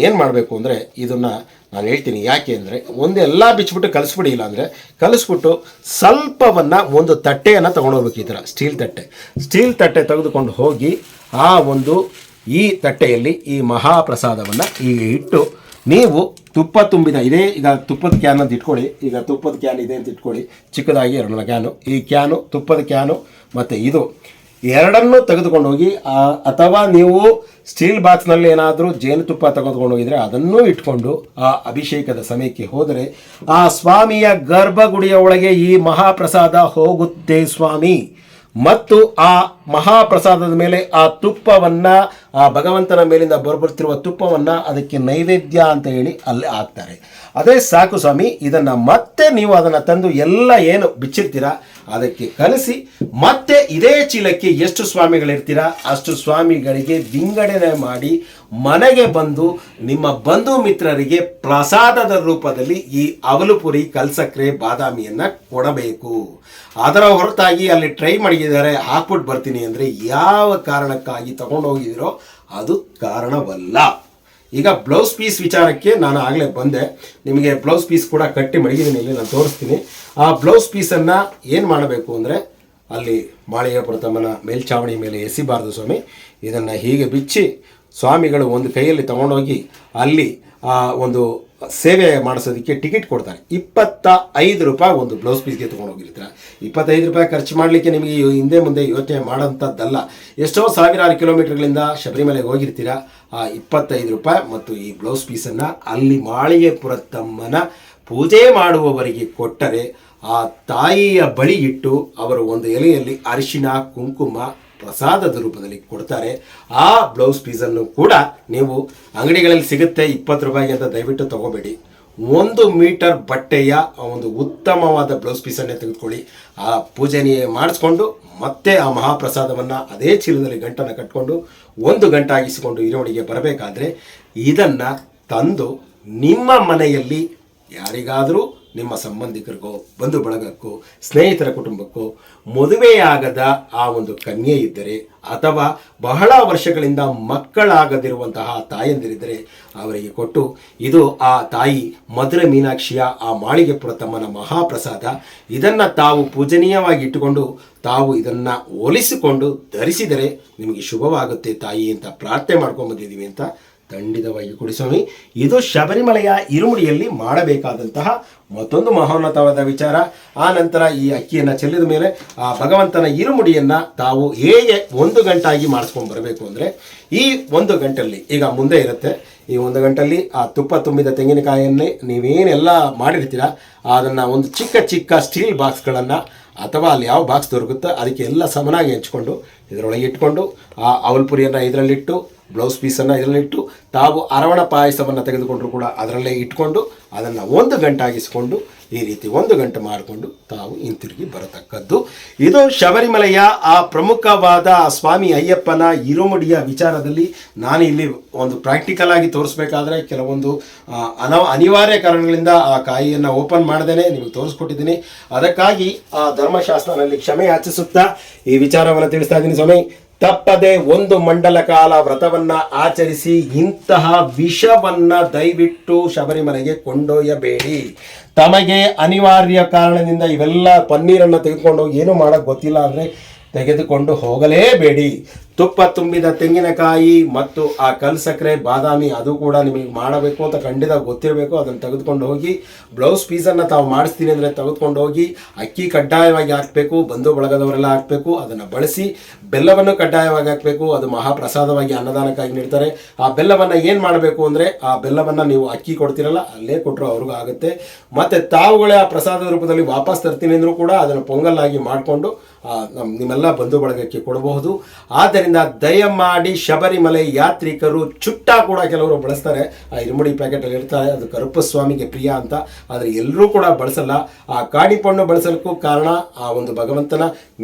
ಏನು ಮಾಡಬೇಕು ಅಂದರೆ, ಇದನ್ನು ನಾನು ಹೇಳ್ತೀನಿ ಯಾಕೆ ಅಂದರೆ, ಎಲ್ಲ ಬಿಚ್ಚಿಬಿಟ್ಟು ಕಲಿಸ್ಬಿಡಿ, ಇಲ್ಲ ಅಂದರೆ ಕಲಿಸ್ಬಿಟ್ಟು ಸ್ವಲ್ಪವನ್ನು ಒಂದು ತಟ್ಟೆಯನ್ನು ತೊಗೊಂಡೋಗ್ಬೇಕು. ಈ ಥರ ಸ್ಟೀಲ್ ತಟ್ಟೆ ತೆಗೆದುಕೊಂಡು ಹೋಗಿ ಆ ಒಂದು ಈ ತಟ್ಟೆಯಲ್ಲಿ ಈ ಮಹಾಪ್ರಸಾದವನ್ನು ಈಗ ಇಟ್ಟು ನೀವು ತುಪ್ಪ ತುಂಬಿದ ಇದೇ, ಈಗ ತುಪ್ಪದ ಕ್ಯಾನ್ ಅಂತ ಇಟ್ಕೊಳ್ಳಿ, ಈಗ ತುಪ್ಪದ ಕ್ಯಾನ್ ಇದೆ ಅಂತ ಇಟ್ಕೊಳ್ಳಿ, ಚಿಕ್ಕದಾಗಿ 2 ಕ್ಯಾನು, ಈ ಕ್ಯಾನು ತುಪ್ಪದ ಕ್ಯಾನು ಮತ್ತು ಇದು ಎರಡನ್ನೂ ತೆಗೆದುಕೊಂಡು ಹೋಗಿ, ಅಥವಾ ನೀವು ಸ್ಟೀಲ್ ಬಾಕ್ಸ್ನಲ್ಲಿ ಏನಾದರೂ ಜೇನುತುಪ್ಪ ತೆಗೆದುಕೊಂಡು ಹೋಗಿದರೆ ಅದನ್ನೂ ಇಟ್ಕೊಂಡು ಆ ಅಭಿಷೇಕದ ಸಮಯಕ್ಕೆ ಹೋದರೆ ಆ ಸ್ವಾಮಿಯ ಗರ್ಭಗುಡಿಯ ಒಳಗೆ ಈ ಮಹಾಪ್ರಸಾದ ಹೋಗುತ್ತೆ ಸ್ವಾಮಿ. ಮತ್ತು ಆ ಮಹಾಪ್ರಸಾದದ ಮೇಲೆ ಆ ತುಪ್ಪವನ್ನು ಆ ಭಗವಂತನ ಮೇಲಿಂದ ಬರುತ್ತಿರುವ ತುಪ್ಪವನ್ನು ಅದಕ್ಕೆ ನೈವೇದ್ಯ ಅಂತ ಹೇಳಿ ಅಲ್ಲೇ ಹಾಕ್ತಾರೆ. ಅದೇ ಸಾಕು ಸ್ವಾಮಿ, ಇದನ್ನು ಮತ್ತೆ ನೀವು ಅದನ್ನು ತಂದು ಎಲ್ಲ ಏನು ಬಿಚ್ಚಿರ್ತೀರಾ ಅದಕ್ಕೆ ಕಲಸಿ ಮತ್ತೆ ಇದೇ ಚೀಲಕ್ಕೆ ಎಷ್ಟು ಸ್ವಾಮಿಗಳಿರ್ತೀರಾ ಅಷ್ಟು ಸ್ವಾಮಿಗಳಿಗೆ ವಿಂಗಡಣೆ ಮಾಡಿ ಮನೆಗೆ ಬಂದು ನಿಮ್ಮ ಬಂಧು ಮಿತ್ರರಿಗೆ ಪ್ರಸಾದದ ರೂಪದಲ್ಲಿ ಈ ಅವಲುಪುರಿ, ಕಲ್ಸಕ್ರೆ, ಬಾದಾಮಿಯನ್ನು ಕೊಡಬೇಕು. ಅದರ ಹೊರತಾಗಿ ಅಲ್ಲಿ ಟ್ರೈ ಮಾಡಿದ್ದಾರೆ ಹಾಕ್ಬಿಟ್ಟು ಬರ್ತೀನಿ ಅಂದರೆ ಯಾವ ಕಾರಣಕ್ಕಾಗಿ ತಗೊಂಡೋಗಿದ್ದೀರೋ ಅದು ಕಾರಣವಲ್ಲ. ಈಗ ಬ್ಲೌಸ್ ಪೀಸ್ ವಿಚಾರಕ್ಕೆ ನಾನು ಆಗಲೇ ಬಂದೆ. ನಿಮಗೆ ಬ್ಲೌಸ್ ಪೀಸ್ ಕೂಡ ಕಟ್ಟಿ ಮಡಗಿದ್ದೀನಿ, ಇಲ್ಲಿ ನಾನು ತೋರಿಸ್ತೀನಿ. ಆ ಬ್ಲೌಸ್ ಪೀಸನ್ನು ಏನು ಮಾಡಬೇಕು ಅಂದರೆ ಅಲ್ಲಿ ಮಾಳಿಗೆ ಪ್ರಥಮನ ಮೇಲ್ಛಾವಣಿ ಮೇಲೆ ಎಸಿಬಾರ್ದು ಸ್ವಾಮಿ. ಇದನ್ನು ಹೀಗೆ ಬಿಚ್ಚಿ ಸ್ವಾಮಿಗಳು ಒಂದು ಕೈಯಲ್ಲಿ ತಗೊಂಡೋಗಿ ಅಲ್ಲಿ ಒಂದು ಸೇವೆ ಮಾಡಿಸೋದಕ್ಕೆ ಟಿಕೆಟ್ ಕೊಡ್ತಾರೆ. 25 ರೂಪಾಯಿ ಒಂದು ಬ್ಲೌಸ್ ಪೀಸ್ಗೆ ತೊಗೊಂಡೋಗಿರ್ತಾರೆ. 25 ರೂಪಾಯಿ ಖರ್ಚು ಮಾಡಲಿಕ್ಕೆ ನಿಮಗೆ ಹಿಂದೆ ಮುಂದೆ ಯೋಚನೆ ಮಾಡೋಂಥದ್ದಲ್ಲ. ಎಷ್ಟೋ ಸಾವಿರಾರು ಕಿಲೋಮೀಟರ್ಗಳಿಂದ ಶಬರಿಮಲೆಗೆ ಹೋಗಿರ್ತೀರ. ಆ 25 ರೂಪಾಯಿ ಮತ್ತು ಈ ಬ್ಲೌಸ್ ಪೀಸನ್ನು ಅಲ್ಲಿ ಮಾಳಿಗೆ ಪುರತ್ತಮ್ಮನ ಪೂಜೆ ಮಾಡುವವರಿಗೆ ಕೊಟ್ಟರೆ ಆ ತಾಯಿಯ ಬಳಿ ಇಟ್ಟು ಅವರು ಒಂದು ಎಲೆಯಲ್ಲಿ ಅರಿಶಿನ, ಕುಂಕುಮ ಪ್ರಸಾದದ ರೂಪದಲ್ಲಿ ಕೊಡ್ತಾರೆ. ಆ ಬ್ಲೌಸ್ ಪೀಸನ್ನು ಕೂಡ ನೀವು ಅಂಗಡಿಗಳಲ್ಲಿ ಸಿಗುತ್ತೆ 20 ರೂಪಾಯಿಗೆ ಅಂತ ದಯವಿಟ್ಟು ತಗೋಬೇಡಿ. 1 ಮೀಟರ್ ಬಟ್ಟೆಯ ಒಂದು ಉತ್ತಮವಾದ ಬ್ಲೌಸ್ ಪೀಸನ್ನೇ ತೆಗೆದುಕೊಳ್ಳಿ. ಆ ಪೂಜೆನೇ ಮಾಡಿಸ್ಕೊಂಡು ಮತ್ತೆ ಆ ಮಹಾಪ್ರಸಾದವನ್ನು ಅದೇ ಚೀಲದಲ್ಲಿ ಗಂಟನ್ನು ಕಟ್ಕೊಂಡು 1 ಗಂಟೆ ಆಗಿಸಿಕೊಂಡು ಇರುವಳಿಗೆ ಬರಬೇಕಾದ್ರೆ ಇದನ್ನು ತಂದು ನಿಮ್ಮ ಮನೆಯಲ್ಲಿ ಯಾರಿಗಾದರೂ, ನಿಮ್ಮ ಸಂಬಂಧಿಕರಿಗೋ, ಬಂಧು ಬಳಗಕ್ಕೋ, ಸ್ನೇಹಿತರ ಕುಟುಂಬಕ್ಕೋ ಮದುವೆಯಾಗದ ಆ ಒಂದು ಕನ್ಯೆ ಇದ್ದರೆ ಅಥವಾ ಬಹಳ ವರ್ಷಗಳಿಂದ ಮಕ್ಕಳಾಗದಿರುವಂತಹ ತಾಯಂದಿರಿದ್ದರೆ ಅವರಿಗೆ ಕೊಟ್ಟು, ಇದು ಆ ತಾಯಿ ಮಧುರೆ ಮೀನಾಕ್ಷಿಯ ಆ ಮಾಳಿಗೆ ಪುರತ್ತಮ್ಮನ ಮಹಾಪ್ರಸಾದ, ಇದನ್ನು ತಾವು ಪೂಜನೀಯವಾಗಿ ಇಟ್ಟುಕೊಂಡು ತಾವು ಇದನ್ನು ಹೋಲಿಸಿಕೊಂಡು ಧರಿಸಿದರೆ ನಿಮಗೆ ಶುಭವಾಗುತ್ತೆ ತಾಯಿ ಅಂತ ಪ್ರಾರ್ಥನೆ ಮಾಡ್ಕೊಂಬಂದಿದ್ದೀವಿ ಅಂತ ಖಂಡಿತವಾಗಿ ಕೊಡಿ ಸ್ವಾಮಿ. ಇದು ಶಬರಿಮಲೆಯ ಇರುಮುಡಿಯಲ್ಲಿ ಮಾಡಬೇಕಾದಂತಹ ಮತ್ತೊಂದು ಮಹೋನ್ನತವಾದ ವಿಚಾರ. ಆ ನಂತರ ಈ ಅಕ್ಕಿಯನ್ನು ಚೆಲ್ಲಿದ ಮೇಲೆ ಆ ಭಗವಂತನ ಇರುಮುಡಿಯನ್ನು ತಾವು ಹೇಗೆ 1 ಗಂಟಾಗಿ ಮಾಡಿಸ್ಕೊಂಡು ಬರಬೇಕು ಅಂದರೆ, ಈ 1 ಗಂಟಲ್ಲಿ ಈಗ ಮುಂದೆ ಇರುತ್ತೆ. ಈ 1 ಗಂಟಲ್ಲಿ ಆ ತುಪ್ಪ ತುಂಬಿದ ತೆಂಗಿನಕಾಯಿಯನ್ನೇ ನೀವೇನೆಲ್ಲ ಮಾಡಿರ್ತೀರ ಅದನ್ನು ಒಂದು ಚಿಕ್ಕ ಚಿಕ್ಕ ಸ್ಟೀಲ್ ಬಾಕ್ಸ್ಗಳನ್ನು ಅಥವಾ ಅಲ್ಲಿ ಯಾವ ಬಾಕ್ಸ್ ದೊರಕುತ್ತೋ ಅದಕ್ಕೆ ಎಲ್ಲ ಸಮನಾಗಿ ಹೆಂಚ್ಕೊಂಡು ಇದರೊಳಗೆ ಇಟ್ಕೊಂಡು ಆ ಅವಲ್ಪುರಿಯನ್ನು ಇದರಲ್ಲಿಟ್ಟು ಬ್ಲೌಸ್ ಪೀಸನ್ನು ಇದರಲ್ಲಿಟ್ಟು ತಾವು ಅರವಣ ಪಾಯಸವನ್ನು ತೆಗೆದುಕೊಂಡ್ರು ಕೂಡ ಅದರಲ್ಲೇ ಇಟ್ಕೊಂಡು ಅದನ್ನು 1 ಗಂಟೆ ಆಗಿಸಿಕೊಂಡು ಈ ರೀತಿ 1 ಗಂಟೆ ಮಾಡಿಕೊಂಡು ತಾವು ಹಿಂತಿರುಗಿ ಬರತಕ್ಕದ್ದು. ಇದು ಶಬರಿಮಲೆಯ ಆ ಪ್ರಮುಖವಾದ ಸ್ವಾಮಿ ಅಯ್ಯಪ್ಪನ ಇರುಮುಡಿಯ ವಿಚಾರದಲ್ಲಿ ನಾನು ಇಲ್ಲಿ ಒಂದು ಪ್ರಾಕ್ಟಿಕಲ್ ಆಗಿ ತೋರಿಸ್ಬೇಕಾದ್ರೆ ಕೆಲವೊಂದು ಅನಿವಾರ್ಯ ಕಾರಣಗಳಿಂದ ಆ ಕಾಯಿಯನ್ನು ಓಪನ್ ಮಾಡದೇನೆ ನಿಮಗೆ ತೋರಿಸ್ಕೊಟ್ಟಿದ್ದೀನಿ. ಅದಕ್ಕಾಗಿ ಆ ಧರ್ಮಶಾಸ್ತ್ರನಲ್ಲಿ ಕ್ಷಮೆ ಯಾಚಿಸುತ್ತಾ ಈ ವಿಚಾರವನ್ನು ತಿಳಿಸ್ತಾ ಇದ್ದೀನಿ ಸ್ವಾಮಿ. ತಪ್ಪದೆ 1 ಮಂಡಲ ಕಾಲ ವ್ರತವನ್ನ ಆಚರಿಸಿ ಇಂತಹ ವಿಷವನ್ನ ದಯವಿಟ್ಟು ಶಬರಿಮಲೆಗೆ ಕೊಂಡೊಯ್ಯಬೇಡಿ. ತಮಗೆ ಅನಿವಾರ್ಯ ಕಾರಣದಿಂದ ಇವೆಲ್ಲ ಪನ್ನೀರನ್ನು ತೆಗೆದುಕೊಂಡು ಹೋಗಿ ಏನು ಮಾಡೋಕ್ಕೆ ಗೊತ್ತಿಲ್ಲ ಅಂದರೆ ತೆಗೆದುಕೊಂಡು ಹೋಗಲೇಬೇಡಿ. ತುಪ್ಪ ತುಂಬಿದ ತೆಂಗಿನಕಾಯಿ ಮತ್ತು ಆ ಕಲ್ಸಕ್ರೆ, ಬಾದಾಮಿ ಅದು ಕೂಡ ನಿಮಗೆ ಮಾಡಬೇಕು ಅಂತ ಖಂಡಿತ ಗೊತ್ತಿರಬೇಕು. ಅದನ್ನು ತೆಗೆದುಕೊಂಡು ಹೋಗಿ ಬ್ಲೌಸ್ ಪೀಸನ್ನು ತಾವು ಮಾಡಿಸ್ತೀನಿ ಅಂದರೆ ತೆಗೆದುಕೊಂಡು ಹೋಗಿ ಅಕ್ಕಿ ಕಡ್ಡಾಯವಾಗಿ ಹಾಕಬೇಕು, ಬಂಧು ಬಳಗದವರೆಲ್ಲ ಹಾಕಬೇಕು. ಅದನ್ನು ಬಳಸಿ ಬೆಲ್ಲವನ್ನು ಕಡ್ಡಾಯವಾಗಿ ಹಾಕಬೇಕು. ಅದು ಮಹಾಪ್ರಸಾದವಾಗಿ ಅನ್ನದಾನಕ್ಕಾಗಿ ನೀಡ್ತಾರೆ. ಆ ಬೆಲ್ಲವನ್ನು ಏನು ಮಾಡಬೇಕು ಅಂದರೆ ಆ ಬೆಲ್ಲವನ್ನು ನೀವು ಅಕ್ಕಿ ಕೊಡ್ತೀರಲ್ಲ ಅಲ್ಲೇ ಕೊಟ್ಟರು ಅವ್ರಿಗೂ ಆಗುತ್ತೆ. ಮತ್ತು ತಾವುಗಳೇ ಆ ಪ್ರಸಾದದ ರೂಪದಲ್ಲಿ ವಾಪಸ್ ತರ್ತೀನಿ ಅಂದರೂ ಕೂಡ ಅದನ್ನು ಪೊಂಗಲ್ಲಾಗಿ ಮಾಡಿಕೊಂಡು ನಿಮ್ಮೆಲ್ಲ ಬಂಧು ಬಳಗಕ್ಕೆ ಕೊಡಬಹುದು. ಆದ್ದರಿಂದ ದಯಮಾಡಿ ಶಬರಿಮಲೆ ಯಾತ್ರಿಕರು ಚುಟ್ಟ ಕೂಡ ಕೆಲವರು ಬಳಸ್ತಾರೆ. ಆ ಇರುಮುಡಿ ಪ್ಯಾಕೆಟಲ್ಲಿ ಇರ್ತಾರೆ, ಅದು ಕರುಪ್ಪಸ್ವಾಮಿಗೆ ಪ್ರಿಯ ಅಂತ. ಆದರೆ ಎಲ್ಲರೂ ಕೂಡ ಬಳಸಲ್ಲ. ಆ ಕಾಡಿಪಣ್ಣು ಬಳಸಲಿಕ್ಕೂ ಕಾರಣ ಆ ಒಂದು ಭಗವಂತನ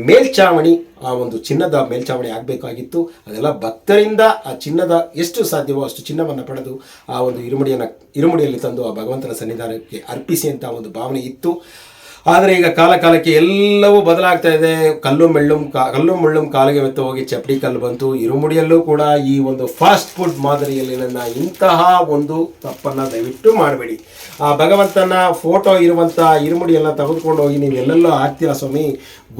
ಮೇಲ್ಛಾವಣಿ, ಆ ಒಂದು ಚಿನ್ನದ ಮೇಲ್ಛಾವಣಿ ಆಗಬೇಕಾಗಿತ್ತು. ಅದೆಲ್ಲ ಭಕ್ತರಿಂದ ಆ ಚಿನ್ನದ ಎಷ್ಟು ಸಾಧ್ಯವೋ ಅಷ್ಟು ಚಿನ್ನವನ್ನು ಪಡೆದು ಆ ಒಂದು ಇರುಮುಡಿಯಲ್ಲಿ ತಂದು ಆ ಭಗವಂತನ ಸನ್ನಿಧಾನಕ್ಕೆ ಅರ್ಪಿಸಿ ಅಂತ ಒಂದು ಭಾವನೆ ಇತ್ತು. ಆದರೆ ಈಗ ಕಾಲಕ್ಕೆ ಎಲ್ಲವೂ ಬದಲಾಗ್ತಾ ಇದೆ. ಕಲ್ಲು ಮುಳ್ಳುಂ ಕಾಲಿಗೆ ಮೆತ್ತ ಹೋಗಿ ಚಪ್ಪಡಿ ಕಲ್ಲು ಬಂತು. ಇರುಮುಡಿಯಲ್ಲೂ ಕೂಡ ಈ ಒಂದು ಫಾಸ್ಟ್ ಫುಡ್ ಮಾದರಿಯಲ್ಲಿ ಇಂತಹ ಒಂದು ತಪ್ಪನ್ನು ದಯವಿಟ್ಟು ಮಾಡಬೇಡಿ. ಆ ಭಗವಂತನ ಫೋಟೋ ಇರುವಂಥ ಇರುಮುಡಿಯೆಲ್ಲ ತೆಗೆದುಕೊಂಡು ಹೋಗಿ ನೀವು ಎಲ್ಲೆಲ್ಲೋ ಹಾಕ್ತೀರಾ ಸ್ವಾಮಿ.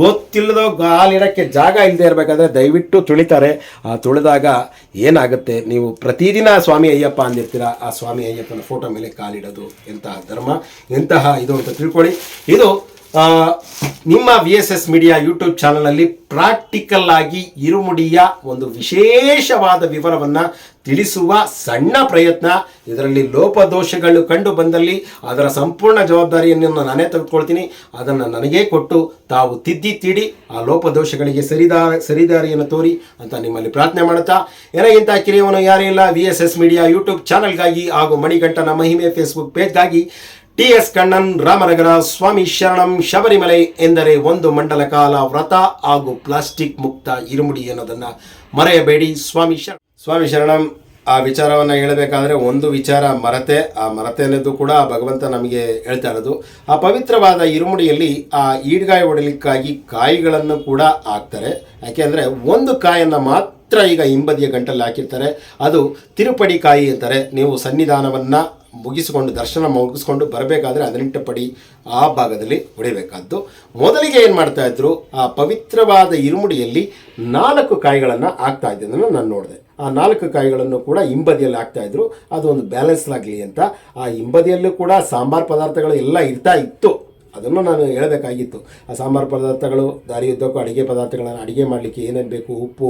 ಗೊತ್ತಿಲ್ಲದೋ ಗಾಲಿಡಕ್ಕೆ ಜಾಗ ಇಲ್ಲದೆ ಇರಬೇಕಾದ್ರೆ ದಯವಿಟ್ಟು ತುಳಿತಾರೆ. ಆ ತುಳಿದಾಗ ಏನಾಗುತ್ತೆ, ನೀವು ಪ್ರತಿದಿನ ಸ್ವಾಮಿ ಅಯ್ಯಪ್ಪ ಅಂದಿರ್ತೀರ. ಆ ಸ್ವಾಮಿ ಅಯ್ಯಪ್ಪನ ಫೋಟೋ ಮೇಲೆ ಕಾಲಿಡೋದು ಎಂತಹ ಧರ್ಮ, ಎಂತಹ ಇದು ಅಂತ ತಿಳ್ಕೊಳ್ಳಿ. ಇದು ನಿಮ್ಮ VSS ಮೀಡಿಯಾ ಯೂಟ್ಯೂಬ್ ಚಾನಲಲ್ಲಿ ಪ್ರಾಕ್ಟಿಕಲ್ ಆಗಿ ಇರುಮುಡಿಯ ಒಂದು ವಿಶೇಷವಾದ ವಿವರವನ್ನು ತಿಳಿಸುವ ಸಣ್ಣ ಪ್ರಯತ್ನ. ಇದರಲ್ಲಿ ಲೋಪದೋಷಗಳು ಕಂಡು ಬಂದಲ್ಲಿ ಅದರ ಸಂಪೂರ್ಣ ಜವಾಬ್ದಾರಿಯನ್ನು ನಾನೇ ತೆಗೆದುಕೊಳ್ತೀನಿ. ಅದನ್ನು ನನಗೇ ಕೊಟ್ಟು ತಾವು ತಿದ್ದಿ ಆ ಲೋಪದೋಷಗಳಿಗೆ ಸರಿದಾರಿಯನ್ನು ತೋರಿ ಅಂತ ನಿಮ್ಮಲ್ಲಿ ಪ್ರಾರ್ಥನೆ ಮಾಡುತ್ತಾ, ಏನಾಗಿಂತ ಕಿರಿಯವನು ಯಾರೇ ಇಲ್ಲ. VSS ಮೀಡಿಯಾ ಯೂಟ್ಯೂಬ್ ಚಾನಲ್ಗಾಗಿ ಹಾಗೂ ಮಣಿಕಂಠನ ಮಹಿಮೆ ಫೇಸ್ಬುಕ್ ಪೇಜ್ಗಾಗಿ TS ಕಣ್ಣನ್, ರಾಮನಗರ. ಸ್ವಾಮಿ ಶರಣಂ. ಶಬರಿಮಲೆ ಎಂದರೆ ಒಂದು ಮಂಡಲ ಕಾಲ ವ್ರತ ಹಾಗೂ ಪ್ಲಾಸ್ಟಿಕ್ ಮುಕ್ತ ಇರುಮುಡಿ ಅನ್ನೋದನ್ನು ಮರೆಯಬೇಡಿ. ಸ್ವಾಮಿ ಶರಣಂ. ಆ ವಿಚಾರವನ್ನು ಹೇಳಬೇಕಾದ್ರೆ ಒಂದು ವಿಚಾರ ಮರತೆ. ಆ ಮರತೆ ಅನ್ನೋದು ಕೂಡ ಭಗವಂತ ನಮಗೆ ಹೇಳ್ತಾ ಇರೋದು. ಆ ಪವಿತ್ರವಾದ ಇರುಮುಡಿಯಲ್ಲಿ ಆ ಈಡ್ಗಾಯಿ ಹೊಡಲಿಕ್ಕಾಗಿ ಕಾಯಿಗಳನ್ನು ಕೂಡ ಹಾಕ್ತಾರೆ. ಯಾಕೆಂದರೆ ಒಂದು ಕಾಯನ್ನು ಮಾತ್ರ ಈಗ ಹಿಂಬದಿಯ ಗಂಟಲ್ಲಿ ಹಾಕಿರ್ತಾರೆ. ಅದು ತಿರುಪಡಿ ಕಾಯಿ ಅಂತಾರೆ. ನೀವು ಸನ್ನಿಧಾನವನ್ನು ದರ್ಶನ ಮುಗಿಸ್ಕೊಂಡು ಬರಬೇಕಾದ್ರೆ 18 ಪಡಿ ಆ ಭಾಗದಲ್ಲಿ ಹೊಡಿಬೇಕಾದ್ದು. ಮೊದಲಿಗೆ ಏನು ಮಾಡ್ತಾಯಿದ್ರು, ಆ ಪವಿತ್ರವಾದ ಇರುಮುಡಿಯಲ್ಲಿ 4 ಕಾಯಿಗಳನ್ನು ಹಾಕ್ತಾ ಇದ್ದದನ್ನು ನಾನು ನೋಡಿದೆ. ಆ 4 ಕಾಯಿಗಳನ್ನು ಕೂಡ ಹಿಂಬದಿಯಲ್ಲಿ ಹಾಕ್ತಾಯಿದ್ರು. ಅದು ಒಂದು ಬ್ಯಾಲೆನ್ಸ್ ಆಗಲಿ ಅಂತ. ಆ ಹಿಂಬದಿಯಲ್ಲೂ ಕೂಡ ಸಾಂಬಾರು ಪದಾರ್ಥಗಳು ಎಲ್ಲ ಇರ್ತಾ ಇತ್ತು. ಅದನ್ನು ನಾನು ಹೇಳಬೇಕಾಗಿತ್ತು. ಆ ಸಾಂಬಾರು ಪದಾರ್ಥಗಳು ದಾರಿಯುದ್ದಕ್ಕೂ ಅಡುಗೆ ಪದಾರ್ಥಗಳನ್ನು ಅಡುಗೆ ಮಾಡಲಿಕ್ಕೆ ಏನೇನು ಬೇಕು, ಉಪ್ಪು,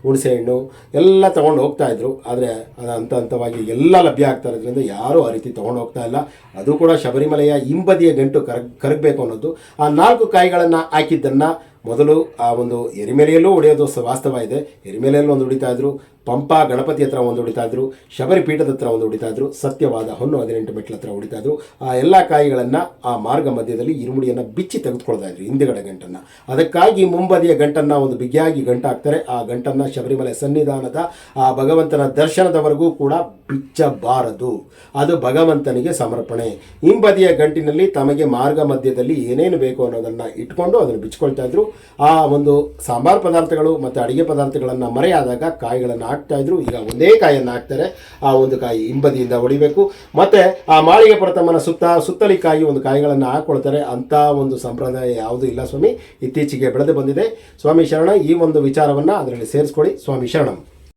ಹುಣಸೆ ಹಣ್ಣು ಎಲ್ಲ ತೊಗೊಂಡು ಹೋಗ್ತಾಯಿದ್ರು. ಆದರೆ ಅದು ಹಂತವಾಗಿ ಎಲ್ಲ ಲಭ್ಯ ಆಗ್ತಾ ಇರೋದ್ರಿಂದ ಯಾರೂ ಆ ರೀತಿ ತೊಗೊಂಡು ಹೋಗ್ತಾ ಇಲ್ಲ. ಅದು ಕೂಡ ಶಬರಿಮಲೆಯ ಹಿಂಬದಿಯ ಗಂಟು ಕರಗಬೇಕು ಅನ್ನೋದು. ಆ 4 ಕಾಯಿಗಳನ್ನು ಹಾಕಿದ್ದನ್ನು ಮೊದಲು ಆ ಒಂದು ಎರಿಮೆಲೆಯಲ್ಲೂ ಹೊಡೆಯೋದು ವಾಸ್ತವ ಇದೆ. ಎರಿಮೆಲೆಯಲ್ಲೂ ಒಂದು ಹೊಡಿತಾಯಿದ್ರು, ಪಂಪಾ ಗಣಪತಿ ಹತ್ರ ಒಂದು ಹೊಡಿತಾಯಿದ್ರು, ಶಬರಿ ಪೀಠದ ಹತ್ರ ಒಂದು ಹೊಡಿತಾಯಿದ್ರು, ಸತ್ಯವಾದ ಹೊನ್ನು 18 ಮೆಟ್ಲ ಹತ್ರ ಹೊಡಿತಾಯಿದ್ರು. ಆ ಎಲ್ಲ ಕಾಯಿಗಳನ್ನು ಆ ಮಾರ್ಗ ಮಧ್ಯದಲ್ಲಿ ಇರುಮುಡಿಯನ್ನು ಬಿಚ್ಚಿ ತೆಗೆದುಕೊಳ್ತಾಯಿದ್ರು ಹಿಂದುಗಡೆ ಗಂಟನ್ನು. ಅದಕ್ಕಾಗಿ ಮುಂಬದಿಯ ಗಂಟನ್ನು ಒಂದು ಬಿಗಿಯಾಗಿ ಗಂಟು ಹಾಕ್ತಾರೆ. ಆ ಗಂಟನ್ನು ಶಬರಿಮಲೆ ಸನ್ನಿಧಾನದ ಆ ಭಗವಂತನ ದರ್ಶನದವರೆಗೂ ಕೂಡ ಬಿಚ್ಚಬಾರದು. ಅದು ಭಗವಂತನಿಗೆ ಸಮರ್ಪಣೆ. ಹಿಂಬದಿಯ ಗಂಟಿನಲ್ಲಿ ತಮಗೆ ಮಾರ್ಗ ಮಧ್ಯದಲ್ಲಿ ಏನೇನು ಬೇಕು ಅನ್ನೋದನ್ನು ಇಟ್ಕೊಂಡು ಅದನ್ನು ಬಿಚ್ಕೊಳ್ತಾ ಇದ್ರು. ಆ ಒಂದು ಸಾಂಬಾರು ಪದಾರ್ಥಗಳು ಮತ್ತು ಅಡುಗೆ ಪದಾರ್ಥಗಳನ್ನು ಮರೆಯಾದಾಗ ಕಾಯಿಗಳನ್ನು ಹಾಕ್ತಾಯಿದ್ರು. ಈಗ ಒಂದೇ ಕಾಯಿಯನ್ನು ಹಾಕ್ತಾರೆ. ಆ ಒಂದು ಕಾಯಿ ಹಿಂಬದಿಯಿಂದ ಹೊಡಿಬೇಕು. ಮತ್ತು ಆ ಮಾಳಿಗೆ ಪ್ರಥಮನ ಸುತ್ತಲಿ ಕಾಯಿ ಒಂದು ಕಾಯಿಗಳನ್ನು ಹಾಕ್ಕೊಳ್ತಾರೆ. ಅಂಥ ಒಂದು ಸಂಪ್ರದಾಯ ಯಾವುದೂ ಇಲ್ಲ ಸ್ವಾಮಿ, ಇತ್ತೀಚೆಗೆ ಬೆಳೆದು ಬಂದಿದೆ. ಸ್ವಾಮಿ ಶರಣ. ಈ ಒಂದು ವಿಚಾರವನ್ನು ಅದರಲ್ಲಿ ಸೇರಿಸ್ಕೊಳ್ಳಿ. ಸ್ವಾಮಿ ಶರಣಂ.